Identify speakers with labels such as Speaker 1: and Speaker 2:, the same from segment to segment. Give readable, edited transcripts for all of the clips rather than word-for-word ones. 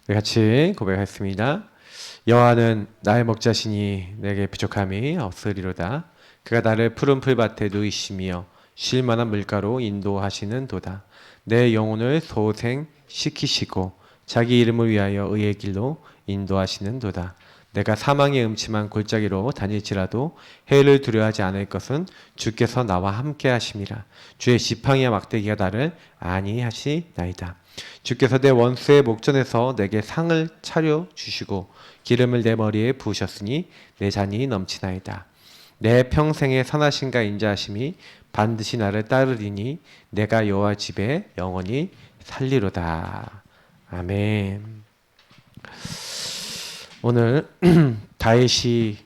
Speaker 1: 우리 같이 고백하겠습니다. 여호와는 나의 목자시니 내게 부족함이 없으리로다. 그가 나를 푸른 풀밭에 누이시며 쉴 만한 물가로 인도하시는도다. 내 영혼을 소생시키시고 자기 이름을 위하여 의의 길로 인도하시는도다. 내가 사망의 음침한 골짜기로 다닐지라도 해를 두려워하지 않을 것은 주께서 나와 함께 하심이라. 주의 지팡이와 막대기가 나를 안위하시나이다. 주께서 내 원수의 목전에서 내게 상을 차려 주시고 기름을 내 머리에 부으셨으니 내 잔이 넘치나이다. 내 평생의 선하심과 인자하심이 반드시 나를 따르리니 내가 여호와 집에 영원히 살리로다. 아멘. 오늘 다윗이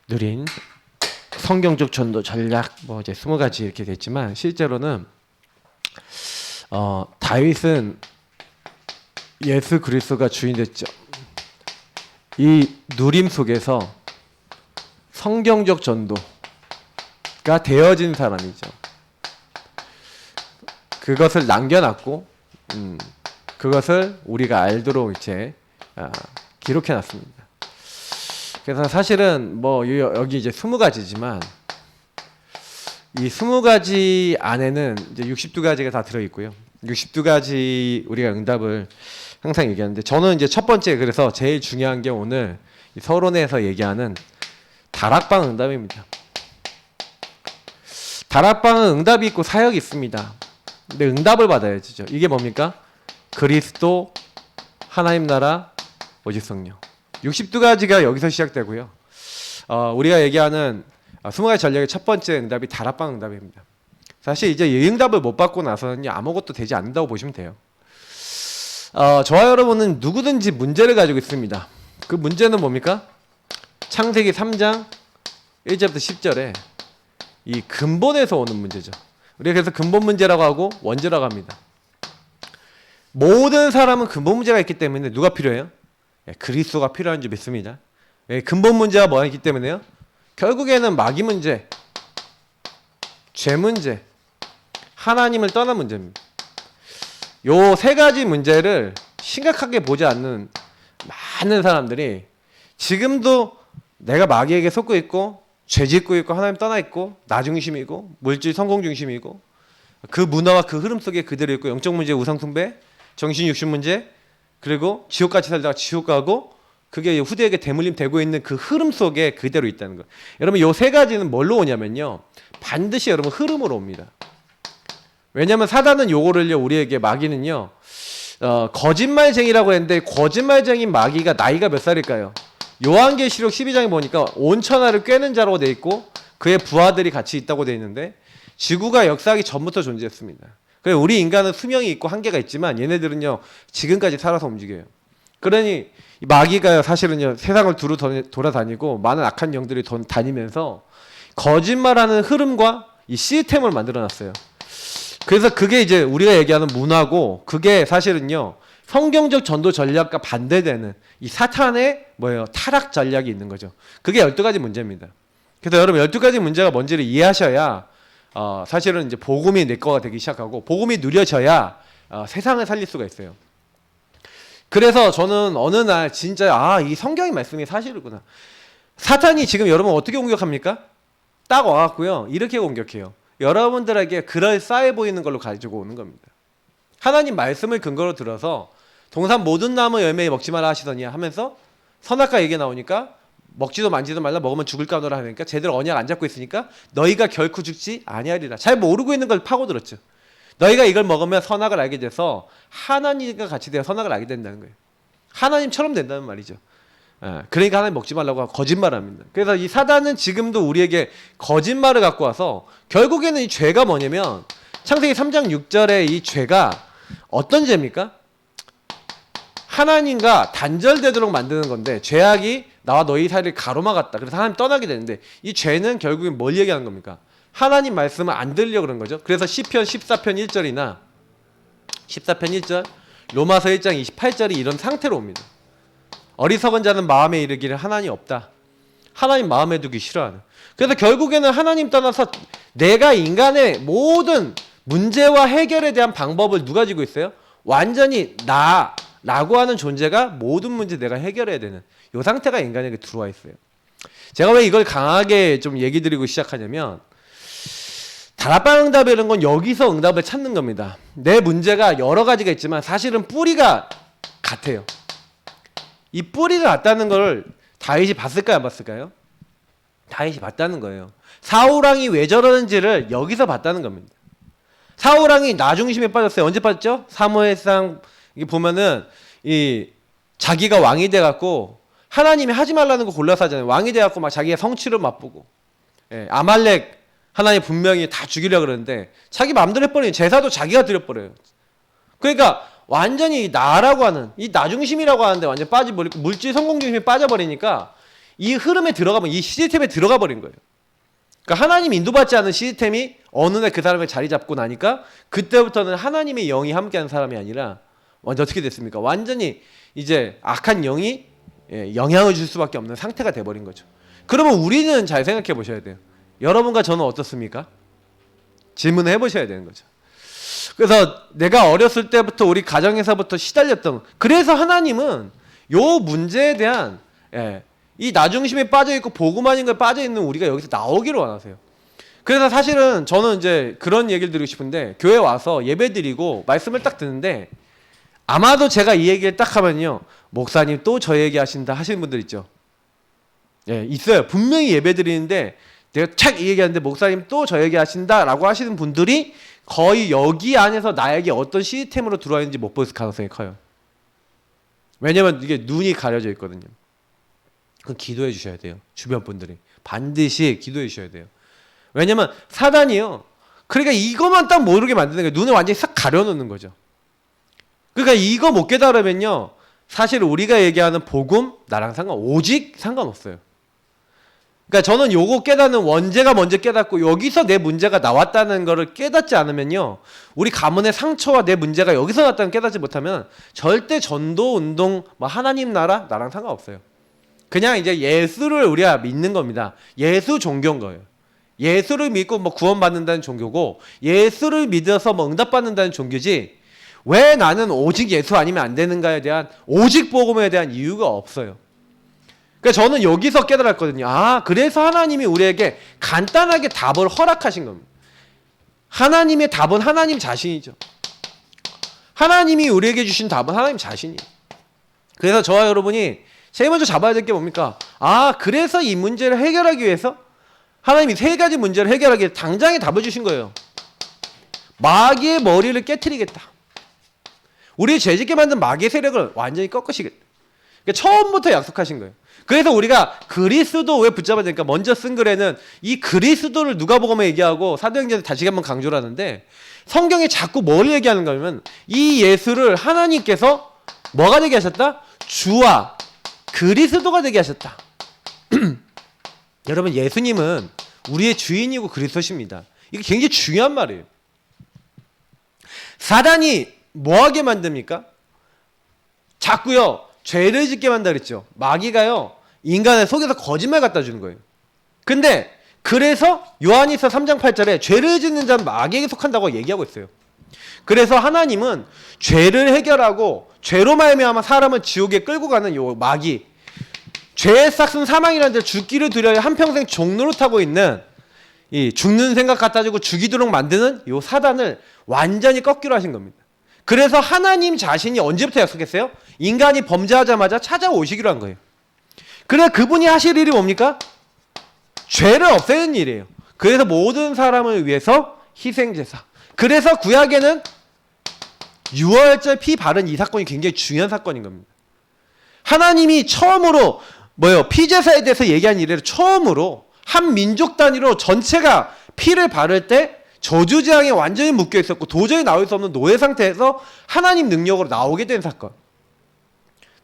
Speaker 1: 누린 성경적 전도 전략 이제 20가지 이렇게 됐지만 실제로는 다윗은 예수 그리스도가 주인 됐죠. 이 누림 속에서 성경적 전도가 되어진 사람이죠. 그것을 남겨놨고 그것을 우리가 알도록 이제 기록해놨습니다. 그래서 사실은 여기 이제 20가지지만 이 20가지 안에는 이제 62가지가 다 들어있고요. 62가지 우리가 응답을 항상 얘기하는데 저는 이제 첫 번째 그래서 제일 중요한 게 오늘 서론에서 얘기하는 다락방 응답입니다. 다락방은 응답이 있고 사역이 있습니다. 근데 응답을 받아야죠. 이게 뭡니까? 그리스도, 하나님 나라, 오직 성령. 62가지가 여기서 시작되고요. 우리가 얘기하는 20가지 전략의 첫 번째 응답이 다락방 응답입니다. 사실 이제 이 응답을 못 받고 나서는 아무것도 되지 않는다고 보시면 돼요. 저와 여러분은 누구든지 문제를 가지고 있습니다. 그 문제는 뭡니까? 창세기 3장 1절부터 10절에 이 근본에서 오는 문제죠. 우리가 그래서 근본 문제라고 하고 원죄라고 합니다. 모든 사람은 근본 문제가 있기 때문에 누가 필요해요? 그리스도가 필요한 줄 믿습니다. 근본 문제가 뭐가 있기 때문에요? 결국에는 마귀 문제, 죄 문제, 하나님을 떠난 문제입니다. 요 세 가지 문제를 심각하게 보지 않는 많은 사람들이 지금도 내가 마귀에게 속고 있고 죄 짓고 있고 하나님 떠나 있고 나 중심이고 물질 성공 중심이고 그 문화와 그 흐름 속에 그대로 있고 영적 문제 우상 숭배, 정신 육신 문제 그리고 지옥같이 살다가 지옥 가고 그게 후대에게 대물림 되고 있는 그 흐름 속에 그대로 있다는 거예요. 여러분 요 세 가지는 뭘로 오냐면요. 반드시 여러분 흐름으로 옵니다. 왜냐하면 사단은 요거를요 우리에게 마귀는요 거짓말쟁이라고 했는데 거짓말쟁이 마귀가 나이가 몇 살일까요? 요한계시록 12장에 보니까 온 천하를 꿰는 자라고 돼 있고 그의 부하들이 같이 있다고 돼 있는데 지구가 역사하기 전부터 존재했습니다. 그래서 우리 인간은 수명이 있고 한계가 있지만 얘네들은요 지금까지 살아서 움직여요. 그러니 마귀가요 사실은요 세상을 두루 돌아다니고 많은 악한 영들이 다니면서 거짓말하는 흐름과 이 시스템을 만들어놨어요. 그래서 그게 이제 우리가 얘기하는 문화고 그게 사실은요 성경적 전도 전략과 반대되는 이 사탄의 타락 전략이 있는 거죠. 그게 12가지 문제입니다. 그래서 여러분 12가지 문제가 뭔지를 이해하셔야 사실은 이제 복음이 내 거가 되기 시작하고 복음이 누려져야 세상을 살릴 수가 있어요. 그래서 저는 어느 날 진짜 이 성경의 말씀이 사실이구나. 사탄이 지금 여러분 어떻게 공격합니까? 딱 와갖고요 이렇게 공격해요. 여러분들에게 그럴싸해 보이는 걸로 가지고 오는 겁니다. 하나님 말씀을 근거로 들어서 동산 모든 나무 열매 먹지 말라 하시더니 하면서 선악과 얘기 나오니까 먹지도 만지도 말라 먹으면 죽을까 하노라 하니까 제대로 언약 안 잡고 있으니까 너희가 결코 죽지 아니하리라. 잘 모르고 있는 걸 파고들었죠. 너희가 이걸 먹으면 선악을 알게 돼서 하나님과 같이 되어 선악을 알게 된다는 거예요. 하나님처럼 된다는 말이죠. 그러니까 하나님 먹지 말라고 하고 거짓말합니다. 그래서 이 사단은 지금도 우리에게 거짓말을 갖고 와서 결국에는 이 죄가 뭐냐면 창세기 3장 6절에 이 죄가 어떤 죄입니까? 하나님과 단절되도록 만드는 건데 죄악이 나와 너희 사이를 가로막았다. 그래서 하나님 떠나게 되는데 이 죄는 결국엔 뭘 얘기하는 겁니까? 하나님 말씀을 안 들으려고 그런 거죠. 그래서 시편 14편 1절이나 14편 1절 로마서 1장 28절이 이런 상태로 옵니다. 어리석은 자는 마음에 이르기를 하나님 없다. 하나님 마음에 두기 싫어하는. 그래서 결국에는 하나님 떠나서 내가 인간의 모든 문제와 해결에 대한 방법을 누가 지고 있어요? 완전히 나 라고 하는 존재가 모든 문제 내가 해결해야 되는 이 상태가 인간에게 들어와 있어요. 제가 왜 이걸 강하게 좀 얘기 드리고 시작하냐면, 다락방 응답이라는 건 여기서 응답을 찾는 겁니다. 내 문제가 여러 가지가 있지만 사실은 뿌리가 같아요. 이 뿌리가 같다는 걸 다윗이 봤을까요, 안 봤을까요? 다윗이 봤다는 거예요. 사울왕이 왜 저러는지를 여기서 봤다는 겁니다. 사울왕이 나 중심에 빠졌어요. 언제 빠졌죠? 사무엘상 이게 보면은 이 자기가 왕이 돼갖고 하나님이 하지 말라는 거 골라서 하잖아요. 왕이 돼갖고 막 자기가 성취를 맛보고, 아말렉 하나님 분명히 다 죽이려고 그러는데 자기 마음대로 해버리니 제사도 자기가 드려버려요. 그러니까 완전히 나라고 하는 이 나 중심이라고 하는데 완전 빠져버리고 물질 성공 중심에 빠져버리니까 이 흐름에 들어가면 이 시스템에 들어가 버린 거예요. 그러니까 하나님 인도받지 않은 시스템이 어느 날 그 사람을 자리 잡고 나니까 그때부터는 하나님의 영이 함께하는 사람이 아니라 완전 어떻게 됐습니까? 완전히 이제 악한 영이 영향을 줄 수밖에 없는 상태가 돼버린 거죠. 그러면 우리는 잘 생각해 보셔야 돼요. 여러분과 저는 어떻습니까? 질문을 해보셔야 되는 거죠. 그래서 내가 어렸을 때부터 우리 가정에서부터 시달렸던, 그래서 하나님은 요 문제에 대한 이 나중심에 빠져있고 복음아닌 거에 빠져있는 우리가 여기서 나오기를 원하세요. 그래서 사실은 저는 이제 그런 얘기를 드리고 싶은데, 교회 와서 예배 드리고 말씀을 딱 듣는데 아마도 제가 이 얘기를 딱 하면요, 목사님 또 저 얘기 하신다 하시는 분들 있죠. 있어요. 분명히 예배 드리는데 내가 착 이 얘기하는데 목사님 또 저 얘기 하신다 라고 하시는 분들이 거의 여기 안에서 나에게 어떤 시스템으로 들어와 있는지 못 볼 가능성이 커요. 왜냐면 이게 눈이 가려져 있거든요. 그건 기도해 주셔야 돼요. 주변 분들이 반드시 기도해 주셔야 돼요. 왜냐면 사단이요, 그러니까 이것만 딱 모르게 만드는 거예요. 눈을 완전히 싹 가려놓는 거죠. 그러니까 이거 못 깨달으면요, 사실 우리가 얘기하는 복음 나랑 오직 상관없어요. 그러니까 저는 요거 깨닫는 원죄가 먼저 깨닫고 여기서 내 문제가 나왔다는 거를 깨닫지 않으면요, 우리 가문의 상처와 내 문제가 여기서 났다는 깨닫지 못하면 절대 전도 운동 하나님 나라 나랑 상관없어요. 그냥 이제 예수를 우리가 믿는 겁니다. 예수 종교인 거예요. 예수를 믿고 구원받는다는 종교고, 예수를 믿어서 응답받는다는 종교지, 왜 나는 오직 예수 아니면 안 되는가에 대한, 오직 복음에 대한 이유가 없어요. 그러니까 저는 여기서 깨달았거든요. 그래서 하나님이 우리에게 간단하게 답을 허락하신 겁니다. 하나님의 답은 하나님 자신이죠. 하나님이 우리에게 주신 답은 하나님 자신이에요. 그래서 저와 여러분이 제일 먼저 잡아야 될 게 뭡니까? 그래서 이 문제를 해결하기 위해서 하나님이 세 가지 문제를 해결하기 위해 당장에 답을 주신 거예요. 마귀의 머리를 깨트리겠다. 우리 죄짓게 만든 마귀의 세력을 완전히 꺾으시겠다. 그러니까 처음부터 약속하신 거예요. 그래서 우리가 그리스도 왜 붙잡아야 되니까, 먼저 쓴 글에는 이 그리스도를 누가복음에 얘기하고 사도행전에서 다시 한번 강조를 하는데, 성경에 자꾸 뭘 얘기하는 거냐면 이 예수를 하나님께서 뭐가 되게 하셨다? 주와 그리스도가 되게 하셨다. 여러분, 예수님은 우리의 주인이고 그리스도십니다. 이게 굉장히 중요한 말이에요. 사단이 뭐하게 만듭니까? 자꾸요 죄를 짓게 만든다 그랬죠. 마귀가요 인간을 속여서 거짓말 갖다 주는 거예요. 근데 그래서 요한일서 3장 8절에 죄를 짓는 자는 마귀에게 속한다고 얘기하고 있어요. 그래서 하나님은 죄를 해결하고 죄로 말미암아 사람을 지옥에 끌고 가는 요 마귀, 죄의 싹슨 사망이라는 데 죽기를 두려워 한평생 종노릇하고 있는 이 죽는 생각 갖다 주고 죽이도록 만드는 요 사단을 완전히 꺾기로 하신 겁니다. 그래서 하나님 자신이 언제부터 약속했어요? 인간이 범죄하자마자 찾아오시기로 한 거예요. 그래서 그분이 하실 일이 뭡니까? 죄를 없애는 일이에요. 그래서 모든 사람을 위해서 희생제사. 그래서 구약에는 유월절 피 바른 이 사건이 굉장히 중요한 사건인 겁니다. 하나님이 처음으로 피제사에 대해서 얘기한 이래로 처음으로 한 민족 단위로 전체가 피를 바를 때 저주재앙에 완전히 묶여 있었고 도저히 나올 수 없는 노예 상태에서 하나님 능력으로 나오게 된 사건.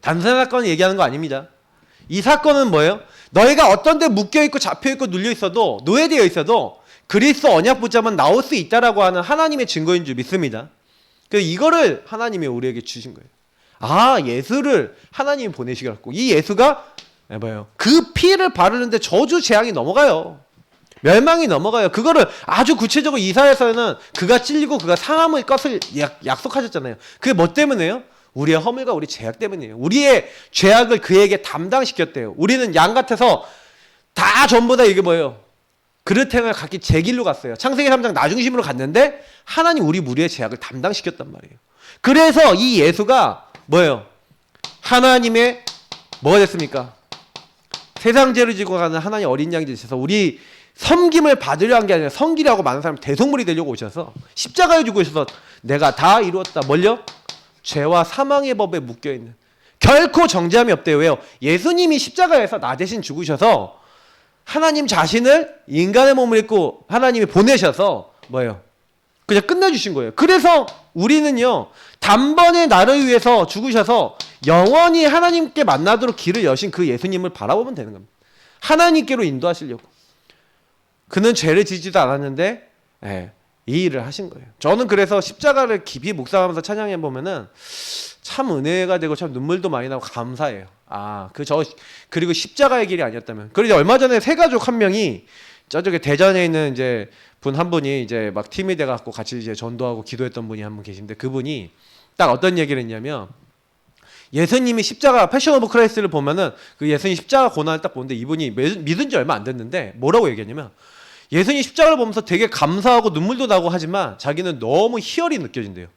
Speaker 1: 단순한 사건을 얘기하는 거 아닙니다. 이 사건은 뭐예요? 너희가 어떤 데 묶여있고 잡혀있고 눌려있어도, 노예되어 있어도 그리스도 언약 붙잡으면 나올 수 있다라고 하는 하나님의 증거인 줄 믿습니다. 그래서 이거를 하나님이 우리에게 주신 거예요. 예수를 하나님이 보내시겠고, 이 예수가 그 피를 바르는데 저주 재앙이 넘어가요. 멸망이 넘어가요. 그거를 아주 구체적으로 이사야서에는 그가 찔리고 그가 상함의 것을 약속하셨잖아요. 그게 뭐 때문에요? 우리의 허물과 우리 죄악 때문이에요. 우리의 죄악을 그에게 담당시켰대요. 우리는 양 같아서 다 전부 다 이게 뭐예요? 그릇 행을 각기 제 길로 갔어요. 창세기 3장 나중심으로 갔는데 하나님 우리 무리의 죄악을 담당시켰단 말이에요. 그래서 이 예수가 뭐예요? 하나님의 뭐가 됐습니까? 세상 죄를 지고 가는 하나님 어린 양이 되셔서 우리 섬김을 받으려 한 게 아니라 섬기려고 많은 사람이 대속물이 되려고 오셔서 십자가에 죽고 오셔서 내가 다 이루었다. 뭘요? 죄와 사망의 법에 묶여있는 결코 정죄함이 없대요. 왜요? 예수님이 십자가에서 나 대신 죽으셔서 하나님 자신을 인간의 몸을 입고 하나님이 보내셔서 뭐예요? 그냥 끝내주신 거예요. 그래서 우리는요 단번에 나를 위해서 죽으셔서 영원히 하나님께 만나도록 길을 여신 그 예수님을 바라보면 되는 겁니다. 하나님께로 인도하시려고. 그는 죄를 지지도 않았는데 이 일을 하신 거예요. 저는 그래서 십자가를 깊이 묵상하면서 찬양해 보면은 참 은혜가 되고 참 눈물도 많이 나고 감사해요. 그리고 십자가의 길이 아니었다면. 그리고 얼마 전에 세 가족 한 명이 저쪽에 대전에 있는 이제 분 한 분이 이제 막 팀이 돼 갖고 같이 이제 전도하고 기도했던 분이 한 분 계신데 그분이 딱 어떤 얘기를 했냐면 예수님이 십자가 패션 오브 크라이스트를 보면은 그 예수님 십자가 고난을 딱 보는데 이분이 믿은 지 얼마 안 됐는데 뭐라고 얘기했냐면 예수님 십자가를 보면서 되게 감사하고 눈물도 나고 하지만 자기는 너무 희열이 느껴진대요.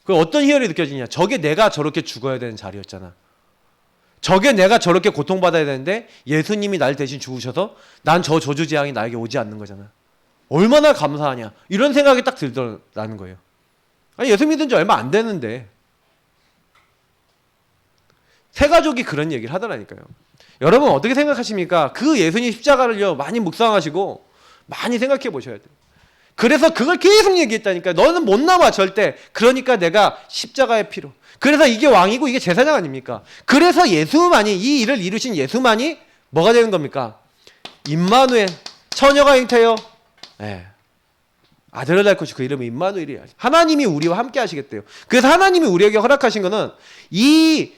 Speaker 1: 그 어떤 희열이 느껴지냐? 저게 내가 저렇게 죽어야 되는 자리였잖아. 저게 내가 저렇게 고통받아야 되는데 예수님이 날 대신 죽으셔서 난 저 저주재앙이 나에게 오지 않는 거잖아. 얼마나 감사하냐. 이런 생각이 딱 들더라는 거예요. 아니 예수 믿은 지 얼마 안 됐는데 세 가족이 그런 얘기를 하더라니까요. 여러분 어떻게 생각하십니까? 그 예수님 십자가를요 많이 묵상하시고 많이 생각해 보셔야 돼요. 그래서 그걸 계속 얘기했다니까요. 너는 못 남아 절대. 그러니까 내가 십자가의 피로. 그래서 이게 왕이고 이게 제사장 아닙니까? 그래서 예수만이 이 일을 이루신 예수만이 뭐가 되는 겁니까? 임마누엘 처녀가 잉태요. 아들을 낳을 것이 그 이름은 임마누엘이야. 하나님이 우리와 함께 하시겠대요. 그래서 하나님이 우리에게 허락하신 거는 이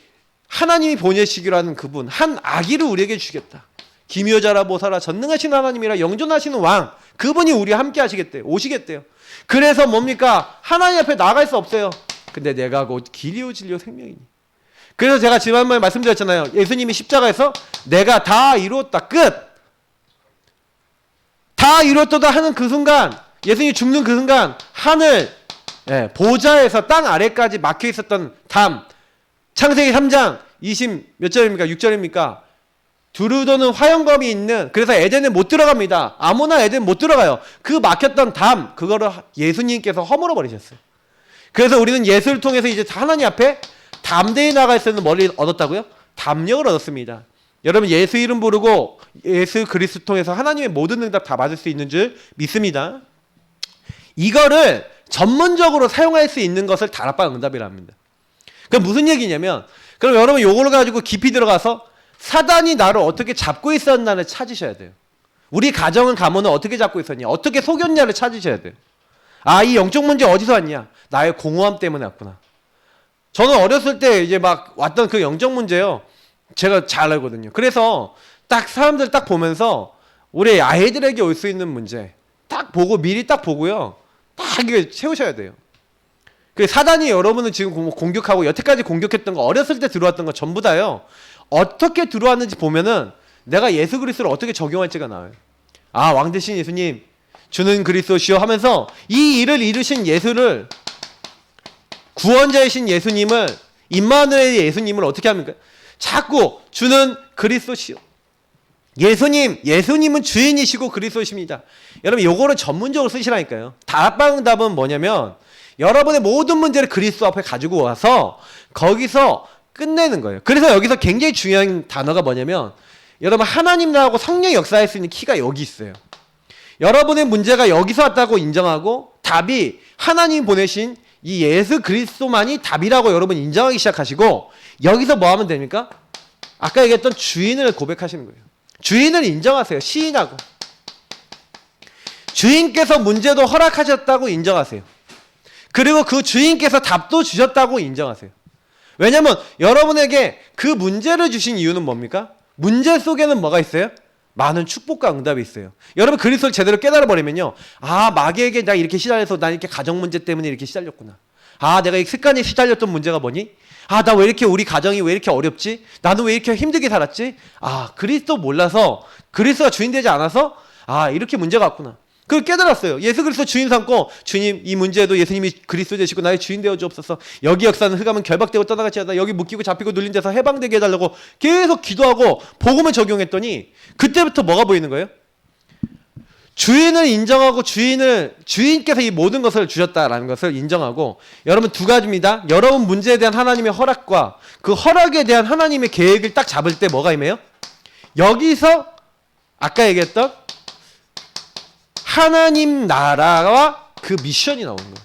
Speaker 1: 하나님이 보내시기로 하는 그분 한 아기를 우리에게 주겠다. 기묘자라 보살아 전능하신 하나님이라 영존하시는 왕 그분이 우리와 함께 하시겠대요. 오시겠대요. 그래서 뭡니까? 하나님 앞에 나갈 수 없어요. 근데 내가 곧 길이요 진리요 생명이니. 그래서 제가 지난번에 말씀드렸잖아요. 예수님이 십자가에서 내가 다 이루었다. 끝. 다 이루었다 하는 그 순간 예수님이 죽는 그 순간 하늘 보좌에서 땅 아래까지 막혀 있었던 담 창세기 3장 20 몇 절입니까? 6절입니까? 두루도는 화영검이 있는 그래서 에덴에 못 들어갑니다. 아무나 에덴 못 들어가요. 그 막혔던 담 그거를 예수님께서 허물어 버리셨어요. 그래서 우리는 예수를 통해서 이제 하나님 앞에 담대히 나갈 수 있는 머리를 얻었다고요? 담력을 얻었습니다. 여러분 예수 이름 부르고 예수 그리스도 통해서 하나님의 모든 응답 다 받을 수 있는 줄 믿습니다. 이거를 전문적으로 사용할 수 있는 것을 다락방 응답이라 합니다. 그럼 무슨 얘기냐면 그럼 여러분 요거를 가지고 깊이 들어가서 사단이 나를 어떻게 잡고 있었나를 찾으셔야 돼요. 우리 가정은 가문은 어떻게 잡고 있었냐 어떻게 속였냐를 찾으셔야 돼요. 이 영적 문제 어디서 왔냐? 나의 공허함 때문에 왔구나. 저는 어렸을 때 이제 막 왔던 그 영적 문제요. 제가 잘 알거든요. 그래서 딱 사람들 딱 보면서 우리 아이들에게 올 수 있는 문제 딱 보고 미리 딱 보고요. 딱 이게 채우셔야 돼요. 그 사단이 여러분을 지금 공격하고 여태까지 공격했던 거 어렸을 때 들어왔던 거 전부 다요. 어떻게 들어왔는지 보면은 내가 예수 그리스도를 어떻게 적용할지가 나와요. 왕 대신 예수님 주는 그리스도시요 하면서 이 일을 이루신 예수를 구원자이신 예수님을 임마누엘의 예수님을 어떻게 합니까? 자꾸 주는 그리스도시요. 예수님은 주인이시고 그리스도십니다. 여러분 요거를 전문적으로 쓰시라니까요. 다락방답은 뭐냐면 여러분의 모든 문제를 그리스도 앞에 가지고 와서 거기서 끝내는 거예요. 그래서 여기서 굉장히 중요한 단어가 뭐냐면 여러분 하나님 나라고 성령이 역사할 수 있는 키가 여기 있어요. 여러분의 문제가 여기서 왔다고 인정하고 답이 하나님 보내신 이 예수 그리스도만이 답이라고 여러분 인정하기 시작하시고 여기서 뭐 하면 됩니까? 아까 얘기했던 주인을 고백하시는 거예요. 주인을 인정하세요. 시인하고 주인께서 문제도 허락하셨다고 인정하세요. 그리고 그 주인께서 답도 주셨다고 인정하세요. 왜냐하면 여러분에게 그 문제를 주신 이유는 뭡니까? 문제 속에는 뭐가 있어요? 많은 축복과 응답이 있어요. 여러분 그리스도를 제대로 깨달아 버리면요. 마귀에게 나 이렇게 시달려서 나 이렇게 가정 문제 때문에 이렇게 시달렸구나. 아, 내가 이 습관에 시달렸던 문제가 뭐니? 아, 나 왜 이렇게 우리 가정이 왜 이렇게 어렵지? 나는 왜 이렇게 힘들게 살았지? 아, 그리스도 몰라서, 그리스도가 주인 되지 않아서, 아, 이렇게 문제가 왔구나. 그걸 깨달았어요. 예수 그리스도 주인 삼고, 주님, 이 문제도 예수님이 그리스도 되시고 나의 주인 되어 주옵소서. 여기 역사는 흑암은 결박되고 떠나가지 않아. 여기 묶이고 잡히고 눌린 데서 해방되게 해달라고 계속 기도하고 복음을 적용했더니 그때부터 뭐가 보이는 거예요? 주인을 인정하고 주인께서 이 모든 것을 주셨다라는 것을 인정하고, 여러분 두 가지입니다. 여러분 문제에 대한 하나님의 허락과 그 허락에 대한 하나님의 계획을 딱 잡을 때 뭐가 임해요? 여기서 아까 얘기했던 하나님 나라와 그 미션이 나오는 거예요.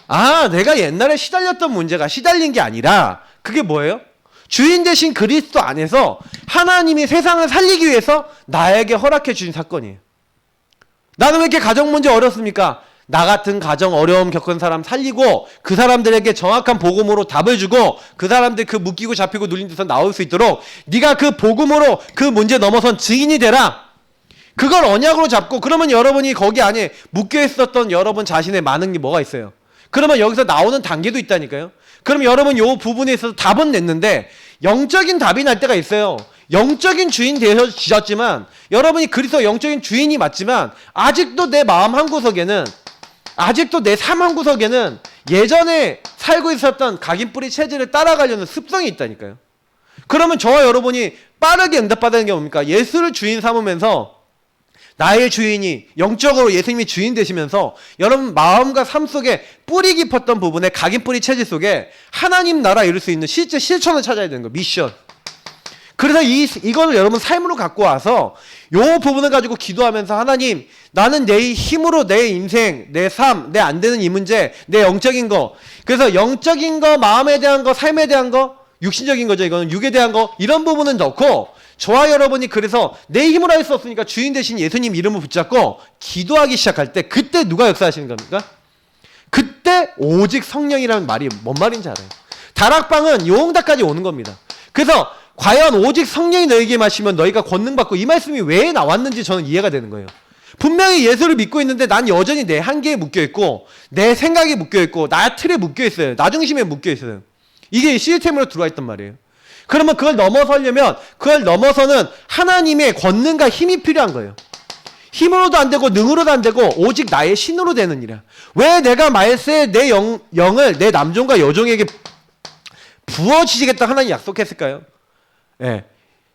Speaker 1: 아, 내가 옛날에 시달렸던 문제가 시달린 게 아니라 그게 뭐예요? 주인 대신 그리스도 안에서 하나님이 세상을 살리기 위해서 나에게 허락해 주신 사건이에요. 나는 왜 이렇게 가정 문제 어렵습니까? 나 같은 가정 어려움 겪은 사람 살리고 그 사람들에게 정확한 복음으로 답을 주고 그 사람들 그 묶이고 잡히고 눌린 데서 나올 수 있도록 네가 그 복음으로 그 문제 넘어선 증인이 되라. 그걸 언약으로 잡고, 그러면 여러분이 거기 안에 묶여 있었던 여러분 자신의 많은 게 뭐가 있어요? 그러면 여기서 나오는 단계도 있다니까요. 그럼 여러분 요 부분에 있어서 답은 냈는데 영적인 답이 날 때가 있어요. 영적인 주인 되셨지만, 여러분이 그리스도 영적인 주인이 맞지만 아직도 내 마음 한구석에는, 아직도 내 삶 한구석에는 예전에 살고 있었던 각인뿌리 체질을 따라가려는 습성이 있다니까요. 그러면 저와 여러분이 빠르게 응답받는 게 뭡니까? 예수를 주인 삼으면서 나의 주인이 영적으로 예수님이 주인 되시면서 여러분 마음과 삶 속에 뿌리 깊었던 부분에 각인뿌리 체질 속에 하나님 나라 이룰 수 있는 실제 실천을 찾아야 되는 거예요. 미션. 그래서 이거를 여러분 삶으로 갖고 와서 요 부분을 가지고 기도하면서, 하나님, 나는 내 힘으로 내 인생, 내 삶, 내 안 되는 이 문제, 내 영적인 거, 그래서 영적인 거, 마음에 대한 거, 삶에 대한 거, 육신적인 거죠. 이거는 육에 대한 거, 이런 부분은 넣고, 저와 여러분이 그래서 내 힘으로 할 수 없으니까 주인 대신 예수님 이름을 붙잡고 기도하기 시작할 때, 그때 누가 역사하시는 겁니까? 그때 오직 성령이라는 말이 뭔 말인지 알아요. 다락방은 요 응답까지 오는 겁니다. 그래서 과연 오직 성령이 너에게 마시면 너희가 권능받고, 이 말씀이 왜 나왔는지 저는 이해가 되는 거예요. 분명히 예수를 믿고 있는데 난 여전히 내 한계에 묶여있고 내 생각에 묶여있고 나 틀에 묶여있어요. 나 중심에 묶여있어요. 이게 시스템으로 들어와 있단 말이에요. 그러면 그걸 넘어서려면, 그걸 넘어서는 하나님의 권능과 힘이 필요한 거예요. 힘으로도 안 되고 능으로도 안 되고 오직 나의 신으로 되는 일이야. 왜 내가 말세에 내 영을 내 남종과 여종에게 부어주시겠다 하나님 약속했을까요? 예.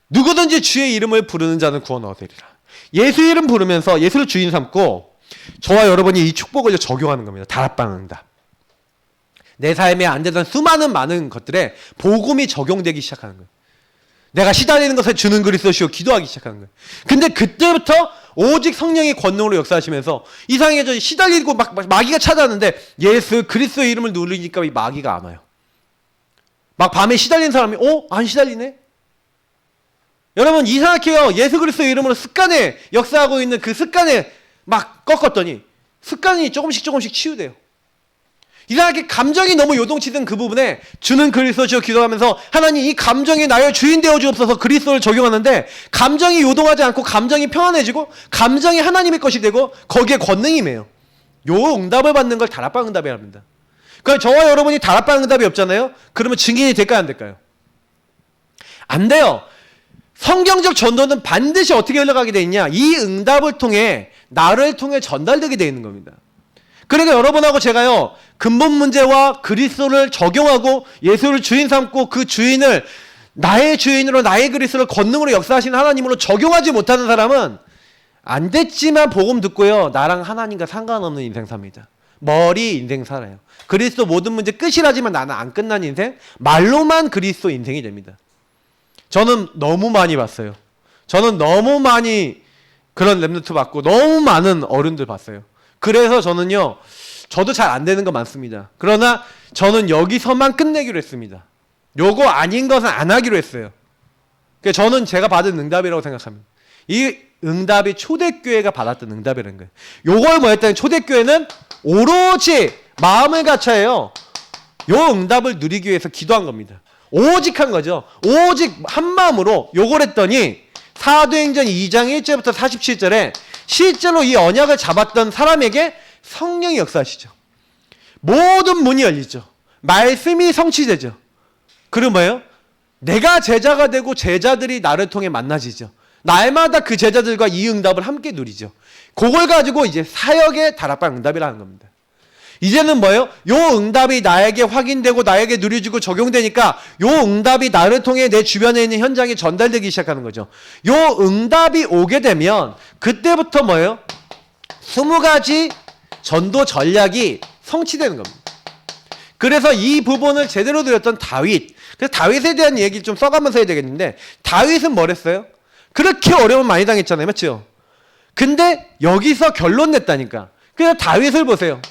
Speaker 1: 누구든지 주의 이름을 부르는 자는 구원 얻으리라. 예수 이름 부르면서 예수를 주인 삼고 저와 여러분이 이 축복을 적용하는 겁니다. 다락방 응답. 내 삶에 안 되던 수많은 많은 것들에 복음이 적용되기 시작하는 거예요. 내가 시달리는 것을 주는 그리스도시오 기도하기 시작하는 거예요. 근데 그때부터 오직 성령의 권능으로 역사하시면서 이상해져 시달리고 막 마귀가 찾아왔는데 예수 그리스도 이름을 누르니까 이 마귀가 안 와요. 막 밤에 시달린 사람이 안 시달리네? 여러분 이상하게요. 예수 그리스도 이름으로 습관에 역사하고 있는 그 습관에 막 꺾었더니 습관이 조금씩 치유돼요. 이상하게 감정이 너무 요동치던 그 부분에 주는 그리스도시여 기도하면서 하나님 이 감정이 나의 주인 되어 주옵소서 그리스도를 적용하는데 감정이 요동하지 않고 감정이 평안해지고 감정이 하나님의 것이 되고 거기에 권능이 임해요. 요 응답을 받는 걸 다락방 응답이라 합니다. 그러니까 저와 여러분이 다락방 응답이 없잖아요. 그러면 증인이 될까요 안 될까요? 안 돼요. 성경적 전도는 반드시 어떻게 흘러가게 돼 있냐? 이 응답을 통해 나를 통해 전달되게 돼 있는 겁니다. 그러니까 여러분하고 제가요 근본 문제와 그리스도를 적용하고 예수를 주인 삼고 그 주인을 나의 주인으로 나의 그리스도를 권능으로 역사하시는 하나님으로 적용하지 못하는 사람은 안 됐지만 복음 듣고요 나랑 하나님과 상관없는 인생 삽니다. 머리 인생 살아요. 그리스도 모든 문제 끝이라지만 나는 안 끝난 인생, 말로만 그리스도 인생이 됩니다. 저는 너무 많이 봤어요. 저는 너무 많이 그런 랩노트 받고 너무 많은 어른들 봤어요. 그래서 저는요 저도 잘 안 되는 거 많습니다. 그러나 저는 여기서만 끝내기로 했습니다. 요거 아닌 것은 안 하기로 했어요. 그래서 저는 제가 받은 응답이라고 생각합니다. 이 응답이 초대교회가 받았던 응답이라는 거예요. 요걸 뭐 했다면 초대교회는 오로지 마음을 갖춰요. 요 응답을 누리기 위해서 기도한 겁니다. 오직 한 거죠. 오직 한 마음으로 요걸 했더니 사도행전 2장 1절부터 47절에 실제로 이 언약을 잡았던 사람에게 성령이 역사하시죠. 모든 문이 열리죠. 말씀이 성취되죠. 그리고 뭐예요? 내가 제자가 되고 제자들이 나를 통해 만나지죠. 날마다 그 제자들과 이 응답을 함께 누리죠. 그걸 가지고 이제 사역의 다락방 응답이라는 겁니다. 이제는 뭐예요? 요 응답이 나에게 확인되고 나에게 누려지고 적용되니까 요 응답이 나를 통해 내 주변에 있는 현장에 전달되기 시작하는 거죠. 요 응답이 오게 되면 그때부터 뭐예요? 20가지 전도 전략이 성취되는 겁니다. 그래서 이 부분을 제대로 드렸던 다윗. 그래서 다윗에 대한 얘기 좀 써가면서 해야 되겠는데, 다윗은 뭐랬어요? 그렇게 어려움 많이 당했잖아요. 맞죠? 근데 여기서 결론 냈다니까. 그래서 다윗을 보세요.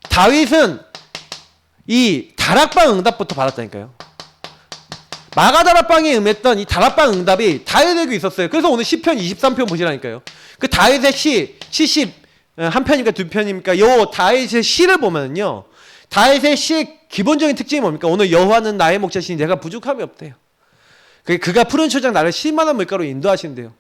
Speaker 1: 다윗은 이 다락방 응답부터 받았다니까요. 마가다락방에 임했던 이 다락방 응답이 다윗에게 있었어요. 그래서 오늘 시편 23편 보시라니까요. 그 다윗의 시 71편입니까 2편입니까? 요 다윗의 시를 보면요. 다윗의 시의 기본적인 특징이 뭡니까? 오늘 여호와는 나의 목자시니 내가 부족함이 없대요. 그가 푸른 초장 나를 쉴만한 물가로 인도하신대요.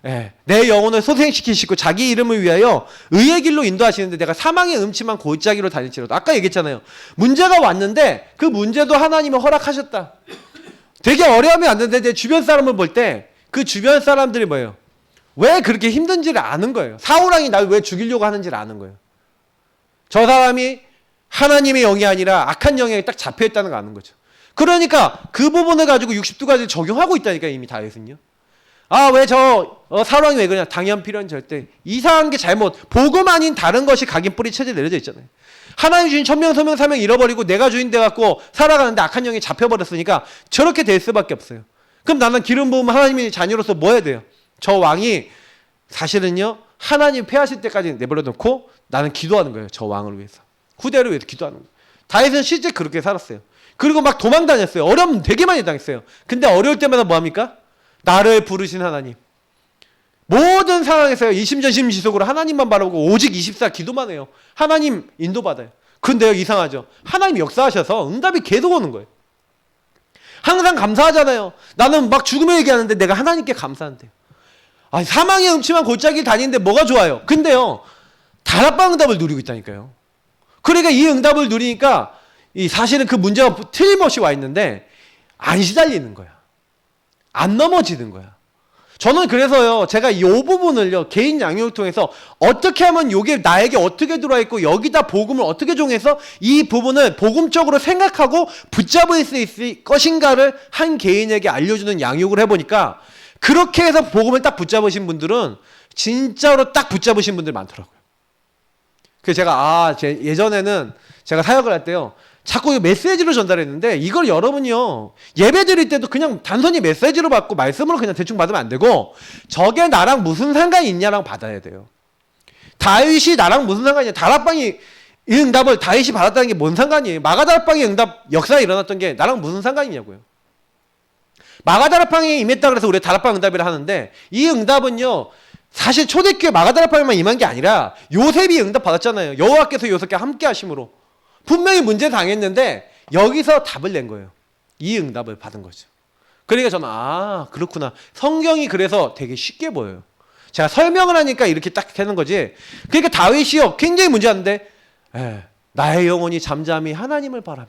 Speaker 1: 예, 내 영혼을 소생시키시고 자기 이름을 위하여 의의 길로 인도하시는데 내가 사망의 음침한 골짜기로 다닐지라도. 아까 얘기했잖아요. 문제가 왔는데 그 문제도 하나님이 허락하셨다. 되게 어려움이 왔는데 내 주변 사람을 볼 때 그 주변 사람들이 뭐예요? 왜 그렇게 힘든지를 아는 거예요. 사울왕이 나를 왜 죽이려고 하는지를 아는 거예요. 저 사람이 하나님의 영이 아니라 악한 영에 딱 잡혀있다는 거 아는 거죠. 그러니까 그 부분을 가지고 60두가지를 적용하고 있다니까 이미 다윗은요. 아, 왜 사울왕이 왜 그러냐? 당연 필요한 절대. 이상한 게 잘못. 복음 아닌 다른 것이 각인 뿌리 체제 내려져 있잖아요. 하나님 주인 천명 소명 사명 잃어버리고 내가 주인 돼갖고 살아가는데 악한 영이 잡혀버렸으니까 저렇게 될 수밖에 없어요. 그럼 나는 기름 부음 하나님의 자녀로서 뭐 해야 돼요? 저 왕이 사실은요 하나님 패하실 때까지 내버려 놓고 나는 기도하는 거예요. 저 왕을 위해서. 후대를 위해서 기도하는 거예요. 다윗은 실제 그렇게 살았어요. 그리고 막 도망 다녔어요. 어려움 되게 많이 당했어요. 근데 어려울 때마다 뭐합니까? 나를 부르신 하나님. 모든 상황에서 이심전심지속으로 하나님만 바라보고 오직 24 기도만 해요. 하나님 인도받아요. 근데요 이상하죠. 하나님 역사하셔서 응답이 계속 오는 거예요. 항상 감사하잖아요. 나는 막 죽음을 얘기하는데 내가 하나님께 감사한대요. 아니, 사망의 음침한 골짜기를 다니는데 뭐가 좋아요? 근데요 다락방 응답을 누리고 있다니까요. 그러니까 이 응답을 누리니까 사실은 그 문제가 틀림없이 와 있는데 안 시달리는 거야. 안 넘어지는 거야. 저는 그래서요, 제가 이 부분을요, 개인 양육을 통해서 어떻게 하면 이게 나에게 어떻게 들어와 있고 여기다 복음을 어떻게 종해서 이 부분을 복음적으로 생각하고 붙잡을 수 있을 것인가를 한 개인에게 알려주는 양육을 해보니까 그렇게 해서 복음을 딱 붙잡으신 분들은 진짜로 딱 붙잡으신 분들 많더라고요. 그래서 제가 예전에는 제가 사역을 할 때요, 자꾸 메시지로 전달했는데 이걸 여러분이요 예배 드릴 때도 그냥 단순히 메시지로 받고 말씀으로 그냥 대충 받으면 안 되고 저게 나랑 무슨 상관이 있냐랑 받아야 돼요. 다윗이 나랑 무슨 상관이냐. 다락방이 이 응답을 다윗이 받았다는 게 뭔 상관이에요. 마가다락방의 응답 역사에 일어났던 게 나랑 무슨 상관이냐고요. 마가다락방에 임했다 그래서 우리가 다락방 응답이라 하는데 이 응답은요 사실 초대교회 마가다락방에만 임한 게 아니라 요셉이 응답 받았잖아요. 여호와께서 요셉께 함께 하심으로 분명히 문제 당했는데 여기서 답을 낸 거예요. 이 응답을 받은 거죠. 그러니까 저는 그렇구나. 성경이 그래서 되게 쉽게 보여요. 제가 설명을 하니까 이렇게 딱 되는 거지. 그러니까 다윗이요 굉장히 문제였는데 나의 영혼이 잠잠히 하나님을 바라며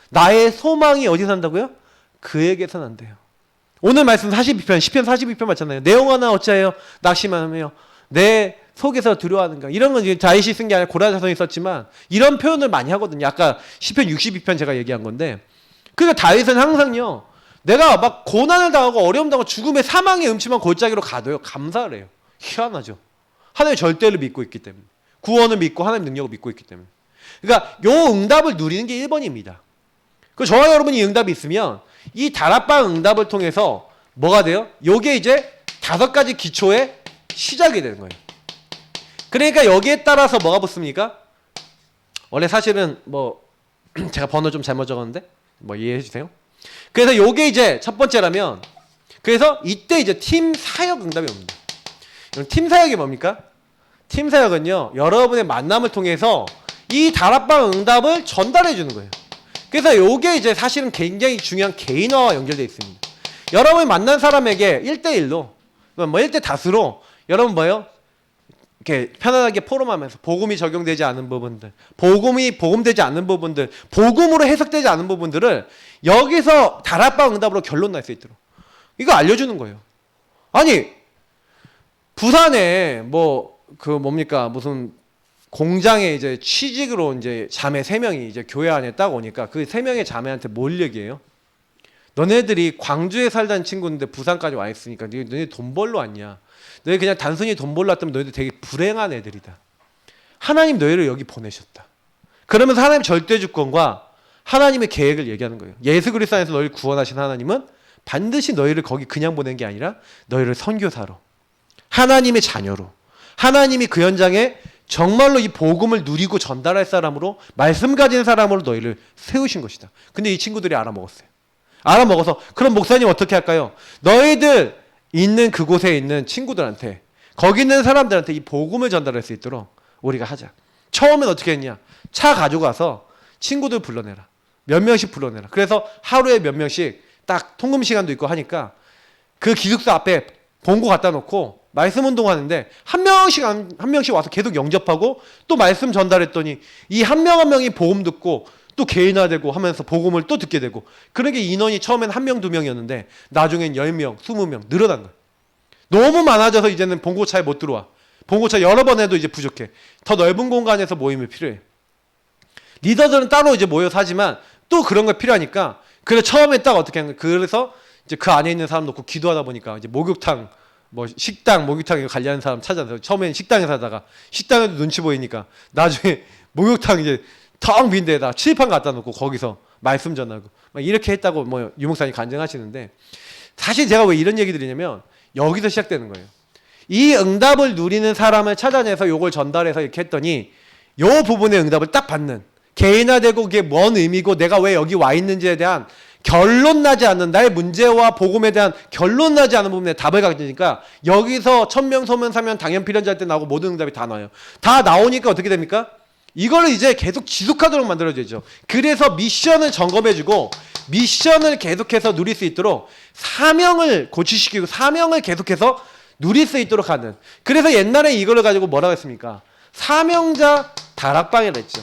Speaker 1: 나의 소망이 어디 산다고요? 그에게서 난대요. 오늘 말씀 42편 10편 42편 맞잖아요. 내 영혼아 어찌하여 낙심하며 내 속에서 두려워하는가. 이런 건 다윗이 쓴 게 아니라 고라자성이 썼지만 이런 표현을 많이 하거든요. 아까 10편 62편 제가 얘기한 건데, 그러니까 다윗은 항상요 내가 막 고난을 당하고 어려움 당하고 죽음의 사망의 음침한 골짜기로 가도요 감사를 해요. 희한하죠. 하나님의 절대를 믿고 있기 때문에, 구원을 믿고 하나님의 능력을 믿고 있기 때문에. 그러니까 요 응답을 누리는 게 1번입니다. 그 저와 여러분이 이 응답이 있으면 이 다락방 응답을 통해서 뭐가 돼요? 요게 이제 5가지 기초의 시작이 되는 거예요. 그러니까 여기에 따라서 뭐가 붙습니까? 원래 사실은 제가 번호 좀 잘못 적었는데 이해해 주세요. 그래서 요게 이제 첫 번째라면, 그래서 이때 이제 팀 사역 응답이 옵니다. 팀 사역이 뭡니까? 팀 사역은요 여러분의 만남을 통해서 이 다락방 응답을 전달해 주는 거예요. 그래서 요게 이제 사실은 굉장히 중요한 개인화와 연결되어 있습니다. 여러분이 만난 사람에게 1대1로 1대 다수로 여러분 이렇게 편안하게 포럼하면서 복음이 적용되지 않은 부분들, 복음되지 않는 부분들, 복음으로 해석되지 않은 부분들을 여기서 다락방 응답으로 결론 날 수 있도록 이거 알려주는 거예요. 아니 부산에 무슨 공장에 이제 취직으로 이제 자매 3명이 이제 교회 안에 딱 오니까 그 3명의 자매한테 뭘 얘기해요? 너네들이 광주에 살던 친구인데 부산까지 와 있으니까 너네 돈 벌러 왔냐? 너희 그냥 단순히 돈 벌러 왔다면 너희들 되게 불행한 애들이다. 하나님 너희를 여기 보내셨다. 그러면서 하나님 절대 주권과 하나님의 계획을 얘기하는 거예요. 예수 그리스도 안에서 너희를 구원하신 하나님은 반드시 너희를 거기 그냥 보낸 게 아니라 너희를 선교사로, 하나님의 자녀로, 하나님이 그 현장에 정말로 이 복음을 누리고 전달할 사람으로, 말씀 가진 사람으로 너희를 세우신 것이다. 근데 이 친구들이 알아먹었어요. 알아먹어서 그럼 목사님 어떻게 할까요? 너희들 있는 그곳에 있는 친구들한테, 거기 있는 사람들한테 이 복음을 전달할 수 있도록 우리가 하자. 처음엔 어떻게 했냐? 차 가지고 가서 친구들 불러내라. 몇 명씩 불러내라. 그래서 하루에 몇 명씩 딱 통금 시간도 있고 하니까 그 기숙사 앞에 봉고 갖다 놓고 말씀 운동하는데 한 명씩 와서 계속 영접하고 또 말씀 전달했더니 이 한 명 한 명이 복음 듣고 또 개인화되고 하면서 복음을 또 듣게 되고, 그러니까 인원이 처음엔 1명, 2명이었는데 나중엔 10명, 20명 늘어난 거예요. 너무 많아져서 이제는 봉고차에 못 들어와. 봉고차 여러 번 해도 이제 부족해. 더 넓은 공간에서 모임이 필요해. 리더들은 따로 이제 모여서 하지만 또 그런 거 필요하니까, 그래서 처음에 딱 어떻게 하는 거예요? 그래서 이제 그 안에 있는 사람 놓고 기도하다 보니까 이제 목욕탕, 식당, 목욕탕 이거 관리하는 사람 찾아서 처음에는 식당에서 하다가 식당에도 눈치 보이니까 나중에 목욕탕 이제 텅 빈 데에다 칠판 갖다 놓고 거기서 말씀 전하고 막 이렇게 했다고 유목사님 간증하시는데, 사실 제가 왜 이런 얘기 드리냐면 여기서 시작되는 거예요. 이 응답을 누리는 사람을 찾아내서 요걸 전달해서 이렇게 했더니 요 부분의 응답을 딱 받는, 개인화되고 그게 뭔 의미고 내가 왜 여기 와 있는지에 대한 결론 나지 않는, 나의 문제와 복음에 대한 결론 나지 않은 부분에 답을 가지니까 여기서 1000명 소면 사면 당연 필연자 할 때 나오고 모든 응답이 다 나와요. 다 나오니까 어떻게 됩니까? 이거를 이제 계속 지속하도록 만들어줘야죠. 그래서 미션을 점검해주고 미션을 계속해서 누릴 수 있도록 사명을 고취시키고 사명을 계속해서 누릴 수 있도록 하는. 그래서 옛날에 이거를 가지고 뭐라고 했습니까? 사명자 다락방이라 했죠.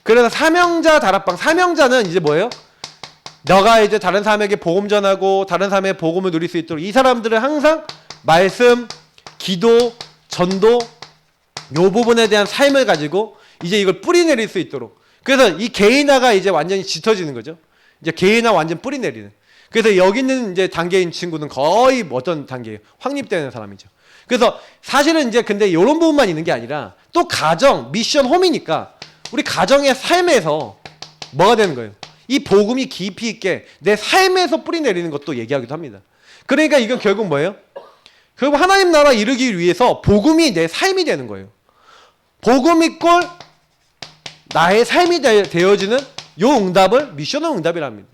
Speaker 1: 그래서 사명자 다락방, 사명자는 이제 뭐예요? 너가 이제 다른 사람에게 복음 전하고 다른 사람의 복음을 누릴 수 있도록 이 사람들은 항상 말씀, 기도, 전도 요 부분에 대한 삶을 가지고 이제 이걸 뿌리내릴 수 있도록. 그래서 이 개인화가 이제 완전히 짙어지는 거죠. 이제 개인화 완전 뿌리내리는. 그래서 여기 있는 이제 단계인 친구는 거의 어떤 단계예요? 확립되는 사람이죠. 그래서 사실은 이제 근데 이런 부분만 있는 게 아니라 또 가정, 미션, 홈이니까 우리 가정의 삶에서 뭐가 되는 거예요? 이 복음이 깊이 있게 내 삶에서 뿌리내리는 것도 얘기하기도 합니다. 그러니까 이건 결국 뭐예요? 결국 하나님 나라 이루기 위해서 복음이 내 삶이 되는 거예요. 복음이 꼴 나의 삶이 되어지는 요 응답을 미션의 응답이라 합니다.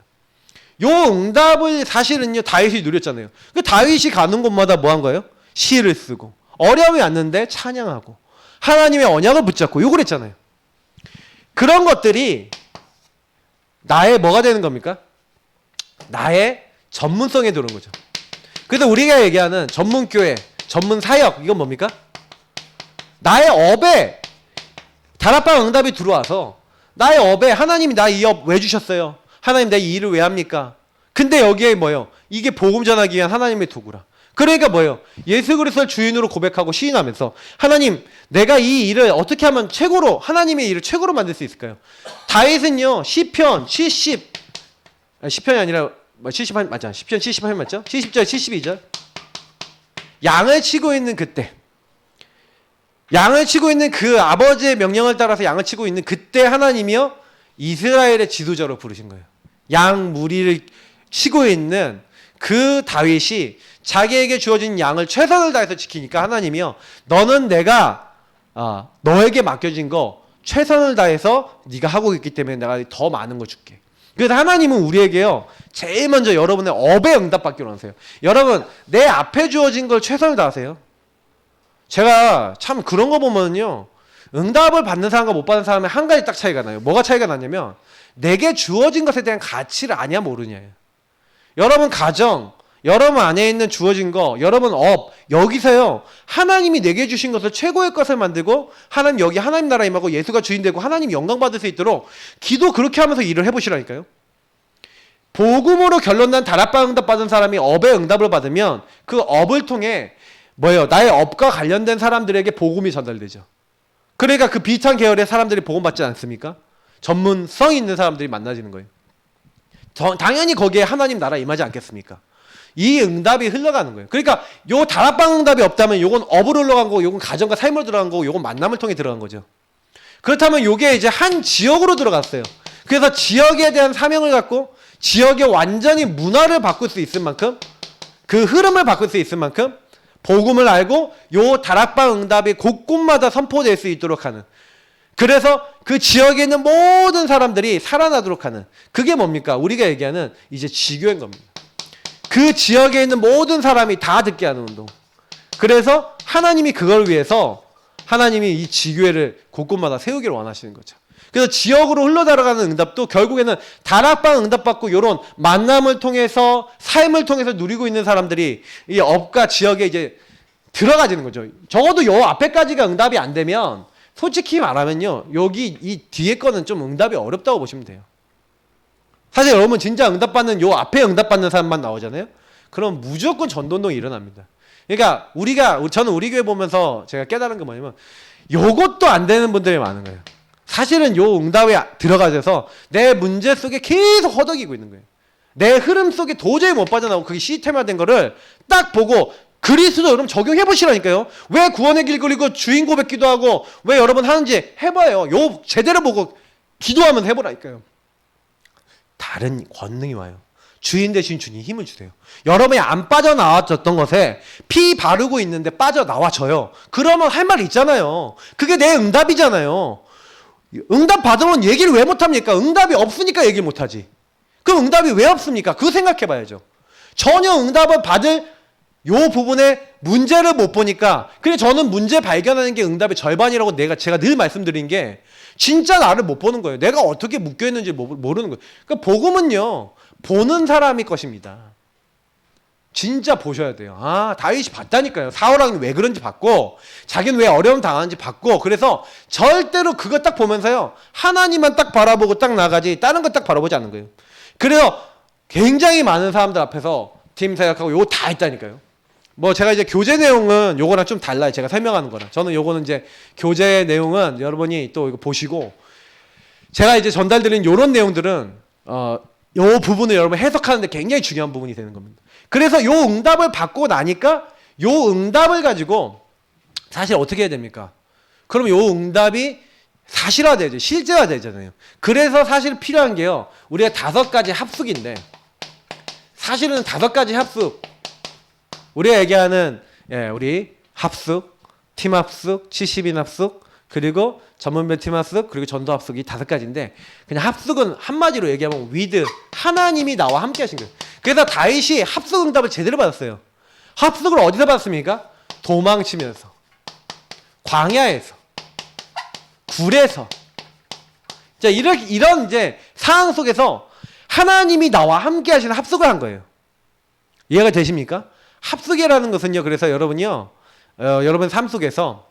Speaker 1: 요 응답을 사실은요 다윗이 누렸잖아요. 그 다윗이 가는 곳마다 뭐 한 거예요? 시를 쓰고 어려움이 왔는데 찬양하고 하나님의 언약을 붙잡고 요걸 했잖아요. 그런 것들이 나의 뭐가 되는 겁니까? 나의 전문성에 들어온 거죠. 그래서 우리가 얘기하는 전문교회, 전문사역, 이건 뭡니까? 나의 업에 다락방 응답이 들어와서 나의 업에 하나님이 나 이 업 왜 주셨어요? 하나님 내 이 일을 왜 합니까? 근데 여기에 뭐예요? 이게 복음 전하기 위한 하나님의 도구라. 그러니까 뭐예요? 예수 그리스도를 주인으로 고백하고 시인하면서 하나님 내가 이 일을 어떻게 하면 최고로 하나님의 일을 최고로 만들 수 있을까요? 다윗은요 시편 70편이 아니라 70편 맞잖아. 시편 70편 맞죠? 70절 72절 양을 치고 있는 그때, 양을 치고 있는 그 아버지의 명령을 따라서 양을 치고 있는 그때 하나님이요 이스라엘의 지도자로 부르신 거예요. 양 무리를 치고 있는 그 다윗이 자기에게 주어진 양을 최선을 다해서 지키니까 하나님이요 너는 내가 너에게 맡겨진 거 최선을 다해서 네가 하고 있기 때문에 내가 더 많은 거 줄게. 그래서 하나님은 우리에게요 제일 먼저 여러분의 업에 응답받기 원하세요. 여러분 내 앞에 주어진 걸 최선을 다하세요. 제가 참 그런 거 보면요 응답을 받는 사람과 못 받는 사람의 한 가지 딱 차이가 나요. 뭐가 차이가 나냐면 내게 주어진 것에 대한 가치를 아냐 모르냐예요. 여러분 가정, 여러분 안에 있는 주어진 거, 여러분 여기서요 하나님이 내게 주신 것을 최고의 것을 만들고 하나님 여기 하나님 나라 임하고 예수가 주인 되고 하나님 영광 받을 수 있도록 기도 그렇게 하면서 일을 해보시라니까요. 복음으로 결론난 다락방 응답 받은 사람이 업의 응답을 받으면 그 업을 통해 뭐예요? 나의 업과 관련된 사람들에게 복음이 전달되죠. 그러니까 그 비슷한 계열의 사람들이 복음 받지 않습니까? 전문성 있는 사람들이 만나지는 거예요. 당연히 거기에 하나님 나라 임하지 않겠습니까? 이 응답이 흘러가는 거예요. 그러니까 요 다락방 응답이 없다면 요건 업으로 흘러간 거고 요건 가정과 삶으로 들어간 거고 요건 만남을 통해 들어간 거죠. 그렇다면 요게 이제 한 지역으로 들어갔어요. 그래서 지역에 대한 사명을 갖고 지역의 완전히 문화를 바꿀 수 있을 만큼 그 흐름을 바꿀 수 있을 만큼 복음을 알고 요 다락방 응답이 곳곳마다 선포될 수 있도록 하는, 그래서 그 지역에 있는 모든 사람들이 살아나도록 하는, 그게 뭡니까? 우리가 얘기하는 이제 지교인 겁니다. 그 지역에 있는 모든 사람이 다 듣게 하는 운동. 그래서 하나님이 그걸 위해서 하나님이 이 지교회를 곳곳마다 세우기를 원하시는 거죠. 그래서 지역으로 흘러들어가는 응답도 결국에는 다락방 응답받고 이런 만남을 통해서 삶을 통해서 누리고 있는 사람들이 이 업과 지역에 이제 들어가지는 거죠. 적어도 요 앞에까지가 응답이 안 되면 솔직히 말하면요, 여기 이 뒤에 거는 좀 응답이 어렵다고 보시면 돼요. 사실 여러분 진짜 응답받는 요 앞에 응답받는 사람만 나오잖아요. 그럼 무조건 전도운동이 일어납니다. 그러니까 저는 우리 교회 보면서 제가 깨달은 게 뭐냐면 요것도 안 되는 분들이 많은 거예요. 사실은 요 응답에 들어가셔서 내 문제 속에 계속 허덕이고 있는 거예요. 내 흐름 속에 도저히 못 빠져나오고 그게 시스템화된 거를 딱 보고 그리스도 여러분 적용해 보시라니까요. 왜 구원의 길 그리고 주인 고백 기도하고 왜 여러분 하는지 해봐요. 요 제대로 보고 기도하면 해보라니까요. 다른 권능이 와요. 주인 대신 주님 힘을 주세요. 여러분이 안 빠져나왔던 것에 피 바르고 있는데 빠져나와져요. 그러면 할 말이 있잖아요. 그게 내 응답이잖아요. 응답 받으면 얘기를 왜 못합니까? 응답이 없으니까 얘기를 못하지. 그럼 응답이 왜 없습니까? 그거 생각해봐야죠. 전혀 응답을 받을 요 부분에 문제를 못 보니까, 그래 저는 문제 발견하는 게 응답의 절반이라고 제가 늘 말씀드린 게 진짜 나를 못 보는 거예요. 내가 어떻게 묶여있는지 모르는 거예요. 그러니까 복음은요 보는 사람이 것입니다. 진짜 보셔야 돼요. 아, 다윗이 봤다니까요. 사울왕이 왜 그런지 봤고 자기는 왜 어려움 당하는지 봤고, 그래서 절대로 그거 딱 보면서요 하나님만 딱 바라보고 딱 나가지 다른 거 딱 바라보지 않는 거예요. 그래서 굉장히 많은 사람들 앞에서 팀 생각하고 요거 다 했다니까요. 뭐 제가 이제 교재 내용은 요거랑 좀 달라요. 제가 설명하는 거랑. 저는 요거는 이제 교재 내용은 여러분이 또 이거 보시고, 제가 이제 전달드린 요런 내용들은 요 부분을 여러분 해석하는데 굉장히 중요한 부분이 되는 겁니다. 그래서 요 응답을 받고 나니까 요 응답을 가지고 사실 어떻게 해야 됩니까? 그럼 요 응답이 사실화되죠. 실제화되잖아요. 그래서 사실 필요한 게요, 우리가 5가지 합숙인데, 사실은 5가지 합숙, 우리가 얘기하는 우리 합숙, 팀 합숙, 70인 합숙, 그리고 전문별 팀 합숙, 그리고 전도 합숙, 이 5가지인데 그냥 합숙은 한마디로 얘기하면 위드, 하나님이 나와 함께 하신 거예요. 그래서 다윗이 합숙 응답을 제대로 받았어요. 합숙을 어디서 받았습니까? 도망치면서, 광야에서, 굴에서, 자, 이런 이제 상황 속에서 하나님이 나와 함께 하시는 합숙을 한 거예요. 이해가 되십니까? 합숙이라는 것은요, 그래서 여러분이요, 여러분 삶 속에서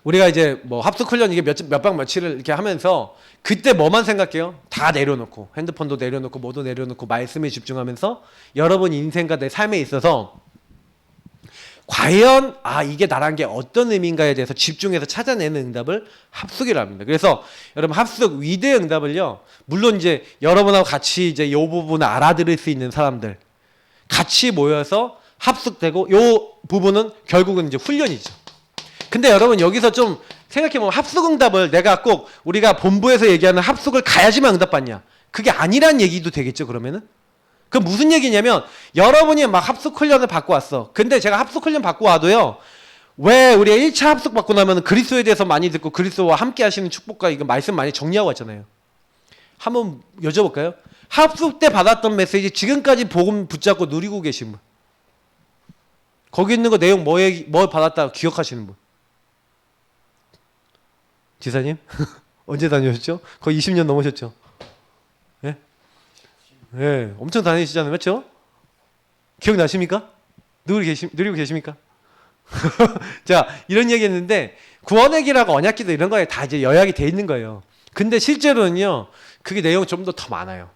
Speaker 1: 우리가 이제 뭐 합숙 훈련 이게 몇 박 며칠을 이렇게 하면서 그때 뭐만 생각해요? 다 내려놓고, 핸드폰도 내려놓고, 뭐도 내려놓고, 말씀에 집중하면서 여러분 인생과 내 삶에 있어서 과연 이게 나란 게 어떤 의미인가에 대해서 집중해서 찾아내는 응답을 합숙이라고 합니다. 그래서 여러분 합숙 위대의 응답을요, 물론 이제 여러분하고 같이 이제 이 부분을 알아들을 수 있는 사람들 같이 모여서 합숙되고, 요 부분은 결국은 이제 훈련이죠. 근데 여러분 여기서 좀 생각해보면 합숙 응답을 내가 꼭 우리가 본부에서 얘기하는 합숙을 가야지만 응답받냐, 그게 아니란 얘기도 되겠죠. 그러면은 그 무슨 얘기냐면, 여러분이 막 합숙 훈련을 받고 왔어. 근데 제가 합숙 훈련 받고 와도요, 왜 우리가 1차 합숙 받고 나면 그리스도에 대해서 많이 듣고 그리스도와 함께 하시는 축복과 이거 말씀 많이 정리하고 왔잖아요. 한번 여쭤볼까요? 합숙 때 받았던 메시지 지금까지 복음 붙잡고 누리고 계신 분, 거기 있는 거 내용 뭐 받았다 기억하시는 분? 지사님? 언제 다녀오셨죠? 거의 20년 넘으셨죠? 예? 예, 엄청 다니시잖아요. 맞죠? 기억나십니까? 누리고 계십니까? 자, 이런 얘기 했는데 구원의 길하고 언약기도 이런 거에 다 이제 요약이 돼 있는 거예요. 근데 실제로는요, 그게 내용이 좀 더 많아요.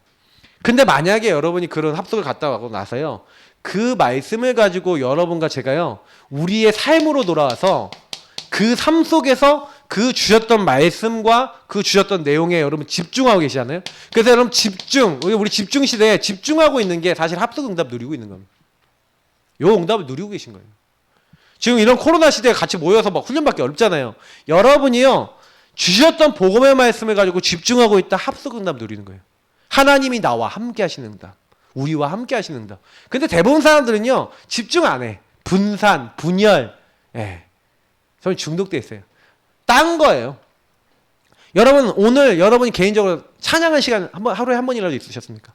Speaker 1: 근데 만약에 여러분이 그런 합숙을 갔다 가고 나서요, 그 말씀을 가지고 여러분과 제가요, 우리의 삶으로 돌아와서 그 삶 속에서 그 주셨던 말씀과 그 주셨던 내용에 여러분 집중하고 계시잖아요. 그래서 여러분 우리 집중 시대에 집중하고 있는 게 사실 합숙 응답 누리고 있는 겁니다. 요 응답을 누리고 계신 거예요. 지금 이런 코로나 시대에 같이 모여서 막 훈련받기 어렵잖아요. 여러분이요, 주셨던 복음의 말씀을 가지고 집중하고 있다 합숙 응답 누리는 거예요. 하나님이 나와 함께 하시는 응답, 우리와 함께 하시는 응답. 근데 대부분 사람들은요, 집중 안 해. 분산, 분열, 저는 중독돼 있어요. 딴 거예요. 여러분, 오늘 여러분이 개인적으로 찬양한 시간 하루에 한 번이라도 있으셨습니까?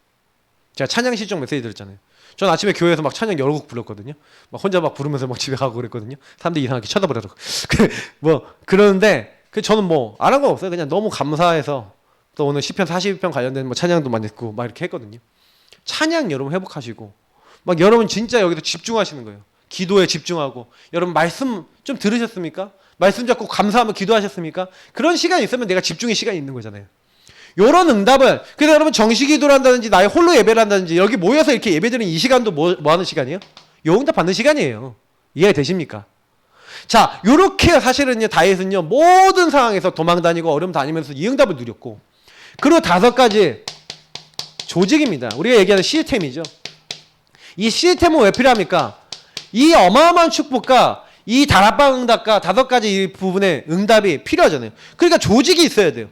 Speaker 1: 제가 찬양 시청 메시지 드렸잖아요. 전 아침에 교회에서 막 찬양 여러 곡 불렀거든요. 막 혼자 막 부르면서 막 집에 가고 그랬거든요. 사람들이 이상하게 쳐다보더라고. 그러는데 저는 뭐 안 한 거 없어요. 그냥 너무 감사해서 또 오늘 시편 42편 관련된 뭐 찬양도 많이 했고 막 이렇게 했거든요. 찬양 여러분 회복하시고 막 여러분 진짜 여기서 집중하시는 거예요. 기도에 집중하고 여러분 말씀 좀 들으셨습니까? 말씀 잡고 감사하며 기도하셨습니까? 그런 시간이 있으면 내가 집중의 시간이 있는 거잖아요. 요런 응답을, 그래서 여러분 정식 기도를 한다든지 나의 홀로 예배를 한다든지 여기 모여서 이렇게 예배드리는 이 시간도 뭐 하는 시간이에요? 요 응답 받는 시간이에요. 이해되십니까? 자, 요렇게 사실은요, 다윗은요, 모든 상황에서 도망 다니고 어려움 다니면서 이 응답을 누렸고, 그리고 5가지 조직입니다. 우리가 얘기하는 시스템이죠. 이 시스템은 왜 필요합니까? 이 어마어마한 축복과 이 다락방 응답과 5가지 이 부분의 응답이 필요하잖아요. 그러니까 조직이 있어야 돼요.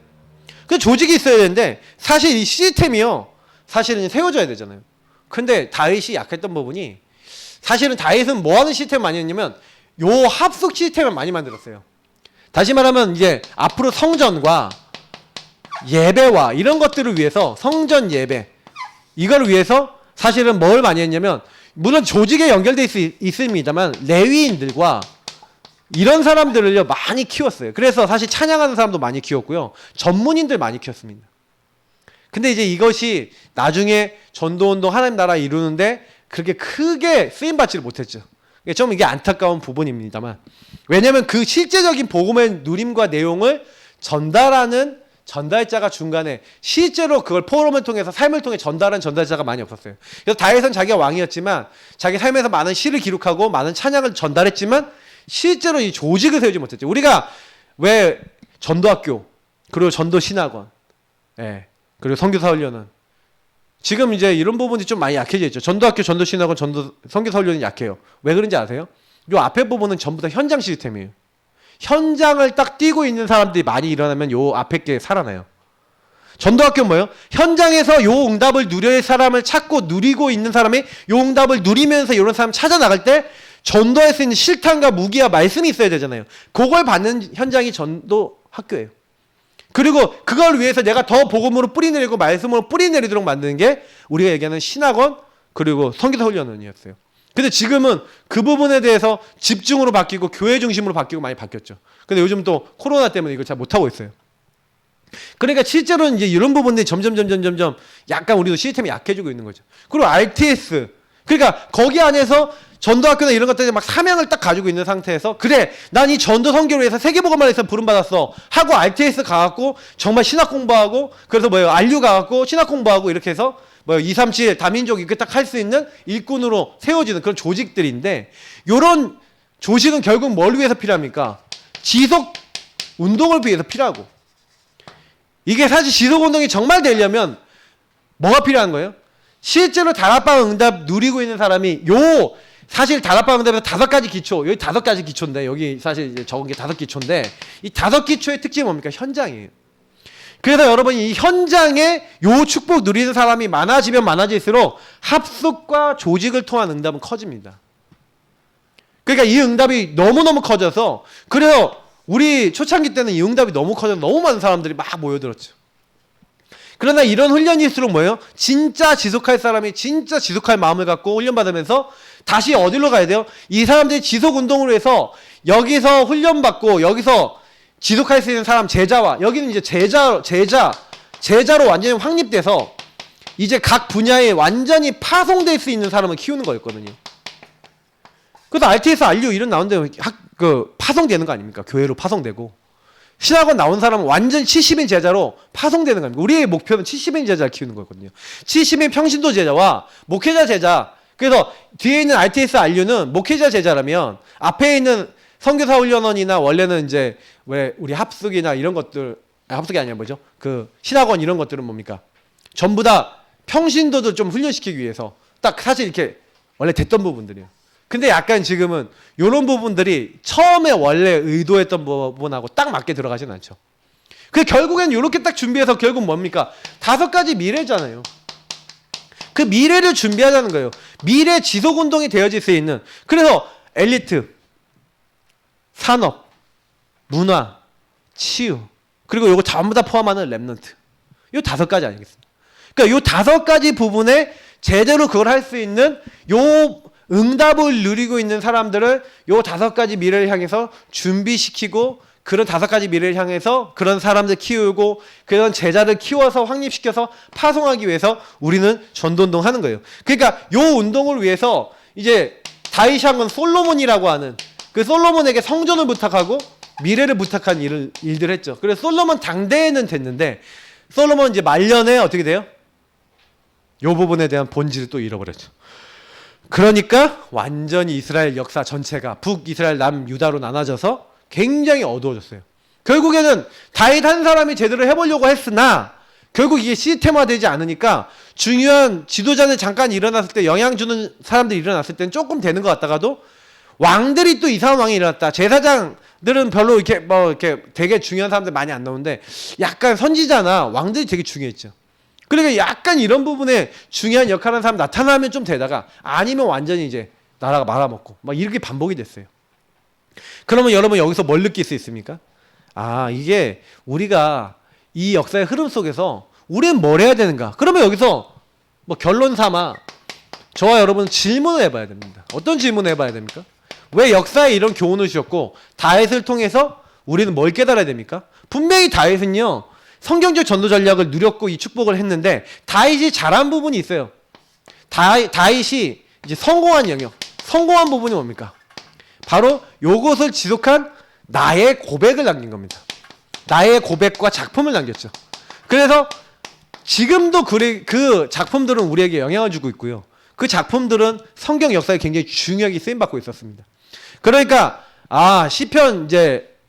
Speaker 1: 그 조직이 있어야 되는데 사실 이 시스템이요, 사실은 세워져야 되잖아요. 근데 다윗이 약했던 부분이, 사실은 다윗은 뭐 하는 시스템을 많이 했냐면 요 합숙 시스템을 많이 만들었어요. 다시 말하면 이제 앞으로 성전과 예배와 이런 것들을 위해서, 성전 예배 이걸 위해서 사실은 뭘 많이 했냐면, 물론 조직에 연결돼 있습니다만 레위인들과 이런 사람들을요 많이 키웠어요. 그래서 사실 찬양하는 사람도 많이 키웠고요, 전문인들 많이 키웠습니다. 근데 이제 이것이 나중에 전도운동 하나님 나라 이루는데 그렇게 크게 쓰임받지를 못했죠. 좀 이게 안타까운 부분입니다만, 왜냐하면 그 실제적인 복음의 누림과 내용을 전달하는 전달자가 중간에 실제로 그걸 포럼을 통해서 삶을 통해 전달한 전달자가 많이 없었어요. 그래서 다윗은 자기가 왕이었지만 자기 삶에서 많은 시를 기록하고 많은 찬양을 전달했지만 실제로 이 조직을 세우지 못했죠. 우리가 왜 전도학교, 그리고 전도신학원, 그리고 선교사훈련은 지금 이제 이런 부분이 좀 많이 약해져 있죠. 전도학교, 전도신학원, 선교사훈련은 약해요. 왜 그런지 아세요? 요 앞에 부분은 전부 다 현장 시스템이에요. 현장을 딱 뛰고 있는 사람들이 많이 일어나면 요 앞에 게 살아나요. 전도학교는 뭐예요? 현장에서 요 응답을 누릴 사람을 찾고 누리고 있는 사람이 요 응답을 누리면서 이런 사람 찾아 나갈 때 전도할 수 있는 실탄과 무기와 말씀이 있어야 되잖아요. 그걸 받는 현장이 전도학교예요. 그리고 그걸 위해서 내가 더 복음으로 뿌리내리고 말씀으로 뿌리내리도록 만드는 게 우리가 얘기하는 신학원, 그리고 선교사 훈련원이었어요. 근데 지금은 그 부분에 대해서 집중으로 바뀌고 교회 중심으로 바뀌고 많이 바뀌었죠. 근데 요즘 또 코로나 때문에 이걸 잘 못하고 있어요. 그러니까 실제로는 이제 이런 부분들이 점점 약간 우리도 시스템이 약해지고 있는 거죠. 그리고 RTS, 그러니까 거기 안에서 전도학교나 이런 것들이 막 사명을 딱 가지고 있는 상태에서, 그래 난 이 전도 선교를 위해서 세계복음화를 해서 부름받았어 하고 RTS 가갖고 정말 신학 공부하고, 그래서 RU 가갖고 신학 공부하고 이렇게 해서 237 다민족 이렇게 딱 할 수 있는 일꾼으로 세워지는 그런 조직들인데, 요런 조직은 결국 뭘 위해서 필요합니까? 지속 운동을 위해서 필요하고, 이게 사실 지속 운동이 정말 되려면 뭐가 필요한 거예요? 실제로 다락방 응답 누리고 있는 사람이 사실 다락방 응답에서 5가지 기초, 여기 5가지 기초인데, 여기 사실 이제 적은 게 5기초인데, 이 5기초의 특징이 뭡니까? 현장이에요. 그래서 여러분이 이 현장에 요 축복 누리는 사람이 많아지면 많아질수록 합숙과 조직을 통한 응답은 커집니다. 그러니까 이 응답이 너무너무 커져서, 그래서 우리 초창기 때는 이 응답이 너무 커져서 너무 많은 사람들이 막 모여들었죠. 그러나 이런 훈련일수록 뭐예요? 진짜 지속할 사람이 진짜 지속할 마음을 갖고 훈련받으면서 다시 어디로 가야 돼요? 이 사람들이 지속 운동을 해서 여기서 훈련받고 여기서 지속할 수 있는 사람, 제자와, 여기는 이제 제자로 완전히 확립돼서 이제 각 분야에 완전히 파송될 수 있는 사람을 키우는 거였거든요. 그래서 RTS, RU 이런 나오는데 파송되는 거 아닙니까? 교회로 파송되고. 신학원 나온 사람은 완전 70인 제자로 파송되는 겁니다. 우리의 목표는 70인 제자를 키우는 거거든요. 70인 평신도 제자와 목회자 제자. 그래서 뒤에 있는 RTS, RU는 목회자 제자라면 앞에 있는 선교사 훈련원이나 원래는 이제 왜 우리 합숙이나 이런 것들, 합숙이 아니라 뭐죠? 그 신학원 이런 것들은 뭡니까? 전부 다 평신도도 좀 훈련시키기 위해서 딱 사실 이렇게 원래 됐던 부분들이에요. 근데 약간 지금은 이런 부분들이 처음에 원래 의도했던 부분하고 딱 맞게 들어가진 않죠. 그 결국엔 이렇게 딱 준비해서 결국 뭡니까? 5가지 미래잖아요. 그 미래를 준비하자는 거예요. 미래 지속 운동이 되어질 수 있는. 그래서 엘리트, 산업, 문화, 치유, 그리고 이거 전부 다 포함하는 랩넌트. 이 5가지 아니겠습니까? 그러니까 이 5가지 부분에 제대로 그걸 할 수 있는 요 응답을 누리고 있는 사람들을 요 5가지 미래를 향해서 준비시키고, 그런 5가지 미래를 향해서 그런 사람들 키우고 그런 제자를 키워서 확립시켜서 파송하기 위해서 우리는 전도운동 하는 거예요. 그러니까 요 운동을 위해서 이제 다윗이 한 건 솔로몬이라고 하는 그 솔로몬에게 성전을 부탁하고 미래를 부탁한 일들 했죠. 그래서 솔로몬 당대에는 됐는데 솔로몬 이제 말년에 어떻게 돼요? 요 부분에 대한 본질을 또 잃어버렸죠. 그러니까 완전히 이스라엘 역사 전체가 북이스라엘 남유다로 나눠져서 굉장히 어두워졌어요. 결국에는 다윗 한 사람이 제대로 해보려고 했으나 결국 이게 시스템화되지 않으니까 중요한 지도자는 잠깐 일어났을 때, 영향 주는 사람들이 일어났을 때는 조금 되는 것 같다가도 왕들이 또 이상한 왕이 일어났다. 제사장들은 별로 이렇게 되게 중요한 사람들 많이 안 나오는데 약간 선지자나 왕들이 되게 중요했죠. 그러니까 약간 이런 부분에 중요한 역할을 하는 사람 나타나면 좀 되다가 아니면 완전히 이제 나라가 말아먹고 막 이렇게 반복이 됐어요. 그러면 여러분 여기서 뭘 느낄 수 있습니까? 아, 이게 우리가 이 역사의 흐름 속에서 우리는 뭘 해야 되는가? 그러면 여기서 뭐 결론 삼아 저와 여러분은 질문을 해봐야 됩니다. 어떤 질문을 해봐야 됩니까? 왜 역사에 이런 교훈을 주셨고 다윗을 통해서 우리는 뭘 깨달아야 됩니까? 분명히 다윗은요 성경적 전도 전략을 누렸고 이 축복을 했는데 다윗이 잘한 부분이 있어요. 다윗이 이제 성공한 영역, 성공한 부분이 뭡니까? 바로 요것을 지속한 나의 고백을 남긴 겁니다. 나의 고백과 작품을 남겼죠. 그래서 지금도 그 작품들은 우리에게 영향을 주고 있고요. 그 작품들은 성경 역사에 굉장히 중요하게 쓰임받고 있었습니다. 그러니까 시편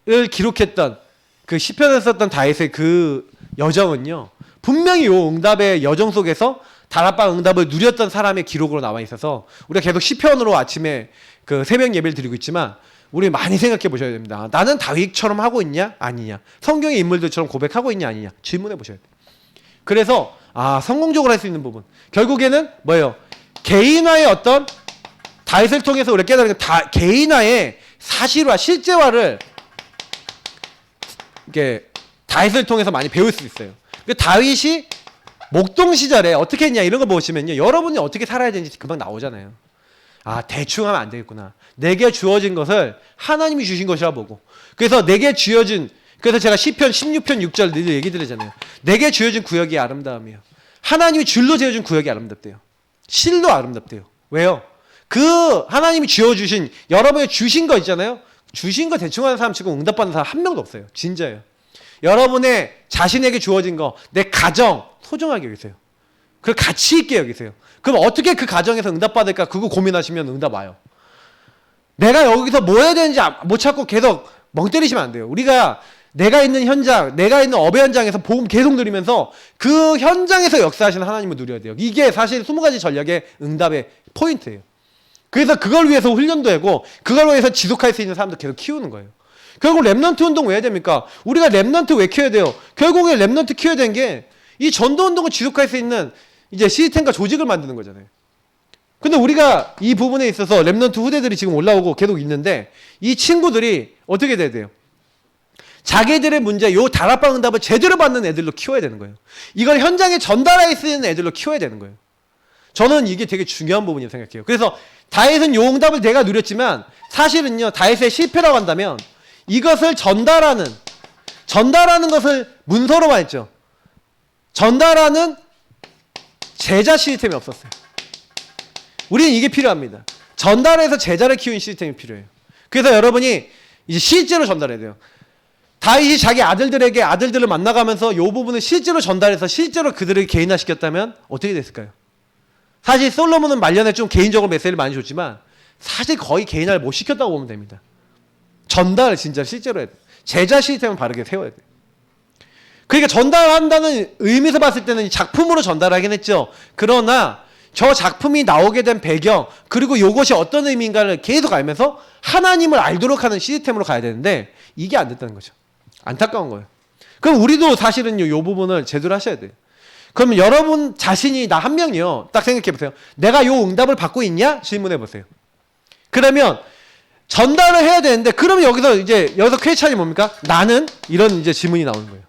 Speaker 1: 을 기록했던 그 시편을 썼던 다윗의 그 여정은요 분명히 요 응답의 여정 속에서 다락방 응답을 누렸던 사람의 기록으로 나와 있어서 우리가 계속 시편으로 아침에 그 새벽 예배를 드리고 있지만 우리 많이 생각해 보셔야 됩니다. 나는 다윗처럼 하고 있냐 아니냐, 성경의 인물들처럼 고백하고 있냐 아니냐 질문해 보셔야 돼요. 그래서 성공적으로 할 수 있는 부분 결국에는 뭐예요? 개인화의 어떤 다윗을 통해서 우리가 깨달은 개인화의 사실화 실제화를 이게 다윗을 통해서 많이 배울 수 있어요. 다윗이 목동 시절에 어떻게 했냐 이런 거 보시면요 여러분이 어떻게 살아야 되는지 금방 나오잖아요. 대충 하면 안 되겠구나. 내게 주어진 것을 하나님이 주신 것이라 보고, 그래서 내게 주어진, 그래서 제가 시편 16편 6절 늘 얘기 드리잖아요. 내게 주어진 구역이 아름다움이에요. 하나님이 줄로 지어준 구역이 아름답대요. 실로 아름답대요. 왜요? 그 하나님이 지어주신 여러분이 주신 거 있잖아요. 주신 거 대충 하는 사람 치고 응답받는 사람 한 명도 없어요. 진짜예요. 여러분의 자신에게 주어진 거, 내 가정 소중하게 여기세요. 그걸 가치 있게 여기세요. 그럼 어떻게 그 가정에서 응답받을까 그거 고민하시면 응답 와요. 내가 여기서 뭐 해야 되는지 못 찾고 계속 멍 때리시면 안 돼요. 우리가 내가 있는 현장, 내가 있는 업의 현장에서 복음 계속 누리면서 그 현장에서 역사하시는 하나님을 누려야 돼요. 이게 사실 20가지 전략의 응답의 포인트예요. 그래서 그걸 위해서 훈련도 하고 그걸 위해서 지속할 수 있는 사람들 계속 키우는 거예요. 결국 랩넌트 운동 왜 해야 됩니까? 우리가 랩넌트 왜 키워야 돼요? 결국에 랩넌트 키워야 되는 게 이 전도 운동을 지속할 수 있는 이제 시스템과 조직을 만드는 거잖아요. 근데 우리가 이 부분에 있어서 랩넌트 후대들이 지금 올라오고 계속 있는데 이 친구들이 어떻게 돼야 돼요? 자기들의 문제, 요 다락방 응답을 제대로 받는 애들로 키워야 되는 거예요. 이걸 현장에 전달할 수 있는 애들로 키워야 되는 거예요. 저는 이게 되게 중요한 부분이라고 생각해요. 그래서 다윗은 요 응답을 내가 누렸지만 사실은요 다윗의 실패라고 한다면 이것을 전달하는 것을 문서로만 했죠. 전달하는 제자 시스템이 없었어요. 우리는 이게 필요합니다. 전달해서 제자를 키우는 시스템이 필요해요. 그래서 여러분이 이제 실제로 전달해야 돼요. 다윗이 자기 아들들에게 아들들을 만나가면서 이 부분을 실제로 전달해서 실제로 그들을 개인화시켰다면 어떻게 됐을까요? 사실 솔로몬은 말년에 좀 개인적으로 메시지를 많이 줬지만 사실 거의 개인화를 못 시켰다고 보면 됩니다. 전달을 진짜 실제로 해야 돼요. 제자 시스템을 바르게 세워야 돼요. 그러니까 전달한다는 의미에서 봤을 때는 작품으로 전달하긴 했죠. 그러나 저 작품이 나오게 된 배경 그리고 이것이 어떤 의미인가를 계속 알면서 하나님을 알도록 하는 시스템으로 가야 되는데 이게 안 됐다는 거죠. 안타까운 거예요. 그럼 우리도 사실은 이 부분을 제대로 하셔야 돼요. 그러면 여러분 자신이 나 한 명이요. 딱 생각해 보세요. 내가 이 응답을 받고 있냐? 질문해 보세요. 그러면 전달을 해야 되는데 그러면 여기서 퀘스천이 뭡니까? 나는 이런 이제 질문이 나오는 거예요.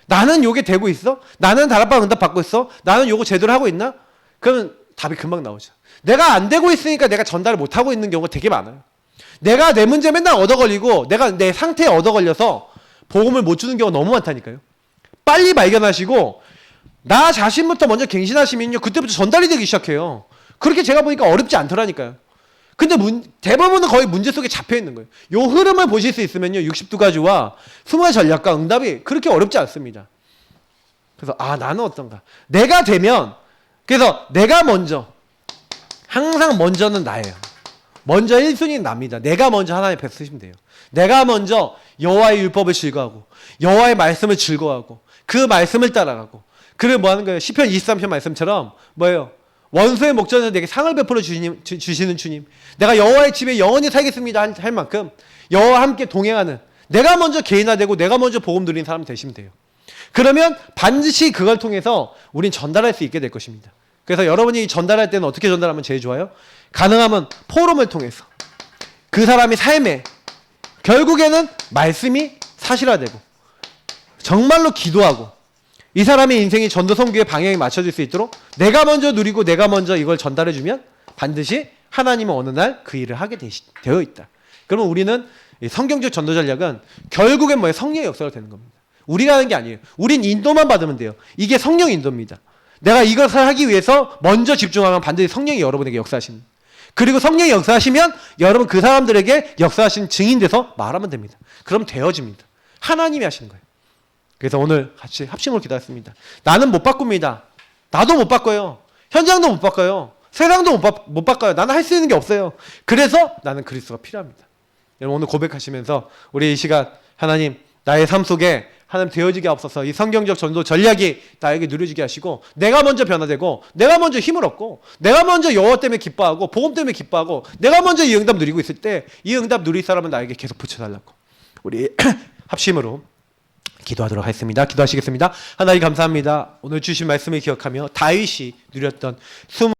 Speaker 1: 나는 요게 되고 있어? 나는 다락방 응답 받고 있어? 나는 요거 제대로 하고 있나? 그러면 답이 금방 나오죠. 내가 안 되고 있으니까 내가 전달을 못 하고 있는 경우가 되게 많아요. 내가 내 문제 맨날 얻어 걸리고 내가 내 상태에 얻어 걸려서 복음을 못 주는 경우가 너무 많다니까요. 빨리 발견하시고 나 자신부터 먼저 갱신하시면요. 그때부터 전달이 되기 시작해요. 그렇게 제가 보니까 어렵지 않더라니까요. 근데 대부분은 거의 문제 속에 잡혀 있는 거예요. 요 흐름을 보실 수 있으면요. 62가지와 20가지 전략과 응답이 그렇게 어렵지 않습니다. 그래서 나는 어떤가? 내가 되면 그래서 내가 먼저 항상 먼저는 나예요. 먼저 1순위는 납니다. 내가 먼저 하나님 앞에 쓰시면 돼요. 내가 먼저 여호와의 율법을 즐거워하고 여호와의 말씀을 즐거워하고 그 말씀을 따라가고 그를 뭐 하는 거예요? 시편 23편 말씀처럼 뭐예요? 원수의 목전에서 내게 상을 베풀어 주시는 주님, 내가 여호와의 집에 영원히 살겠습니다 할 만큼 여호와와 함께 동행하는 내가 먼저 개인화되고 내가 먼저 복음 누리는 사람 되시면 돼요. 그러면 반드시 그걸 통해서 우린 전달할 수 있게 될 것입니다. 그래서 여러분이 전달할 때는 어떻게 전달하면 제일 좋아요? 가능하면 포럼을 통해서 그 사람의 삶에 결국에는 말씀이 사실화되고 정말로 기도하고 이 사람의 인생이 전도 선교의 방향이 맞춰질 수 있도록 내가 먼저 누리고 내가 먼저 이걸 전달해주면 반드시 하나님은 어느 날 그 일을 하게 되어 있다. 그러면 우리는 성경적 전도 전략은 결국엔 뭐예요? 성령의 역사가 되는 겁니다. 우리가 하는 게 아니에요. 우린 인도만 받으면 돼요. 이게 성령 인도입니다. 내가 이것을 하기 위해서 먼저 집중하면 반드시 성령이 여러분에게 역사하십니다. 그리고 성령이 역사하시면 여러분 그 사람들에게 역사하신 증인돼서 말하면 됩니다. 그럼 되어집니다. 하나님이 하시는 거예요. 그래서 오늘 같이 합심으로 기도했습니다. 나는 못 바꿉니다. 나도 못 바꿔요. 현장도 못 바꿔요. 세상도 못 바꿔요. 나는 할 수 있는 게 없어요. 그래서 나는 그리스도가 필요합니다. 여러분 오늘 고백하시면서 우리 이 시간 하나님 나의 삶 속에 하나님 되어지게 없어서 이 성경적 전도 전략이 나에게 누려지게 하시고 내가 먼저 변화되고 내가 먼저 힘을 얻고 내가 먼저 여호와 때문에 기뻐하고 복음 때문에 기뻐하고 내가 먼저 이 응답 누리고 있을 때 이 응답 누릴 사람은 나에게 계속 붙여달라고 우리 합심으로 기도하도록 하겠습니다. 기도하시겠습니다. 하나님 감사합니다. 오늘 주신 말씀을 기억하며 다윗이 누렸던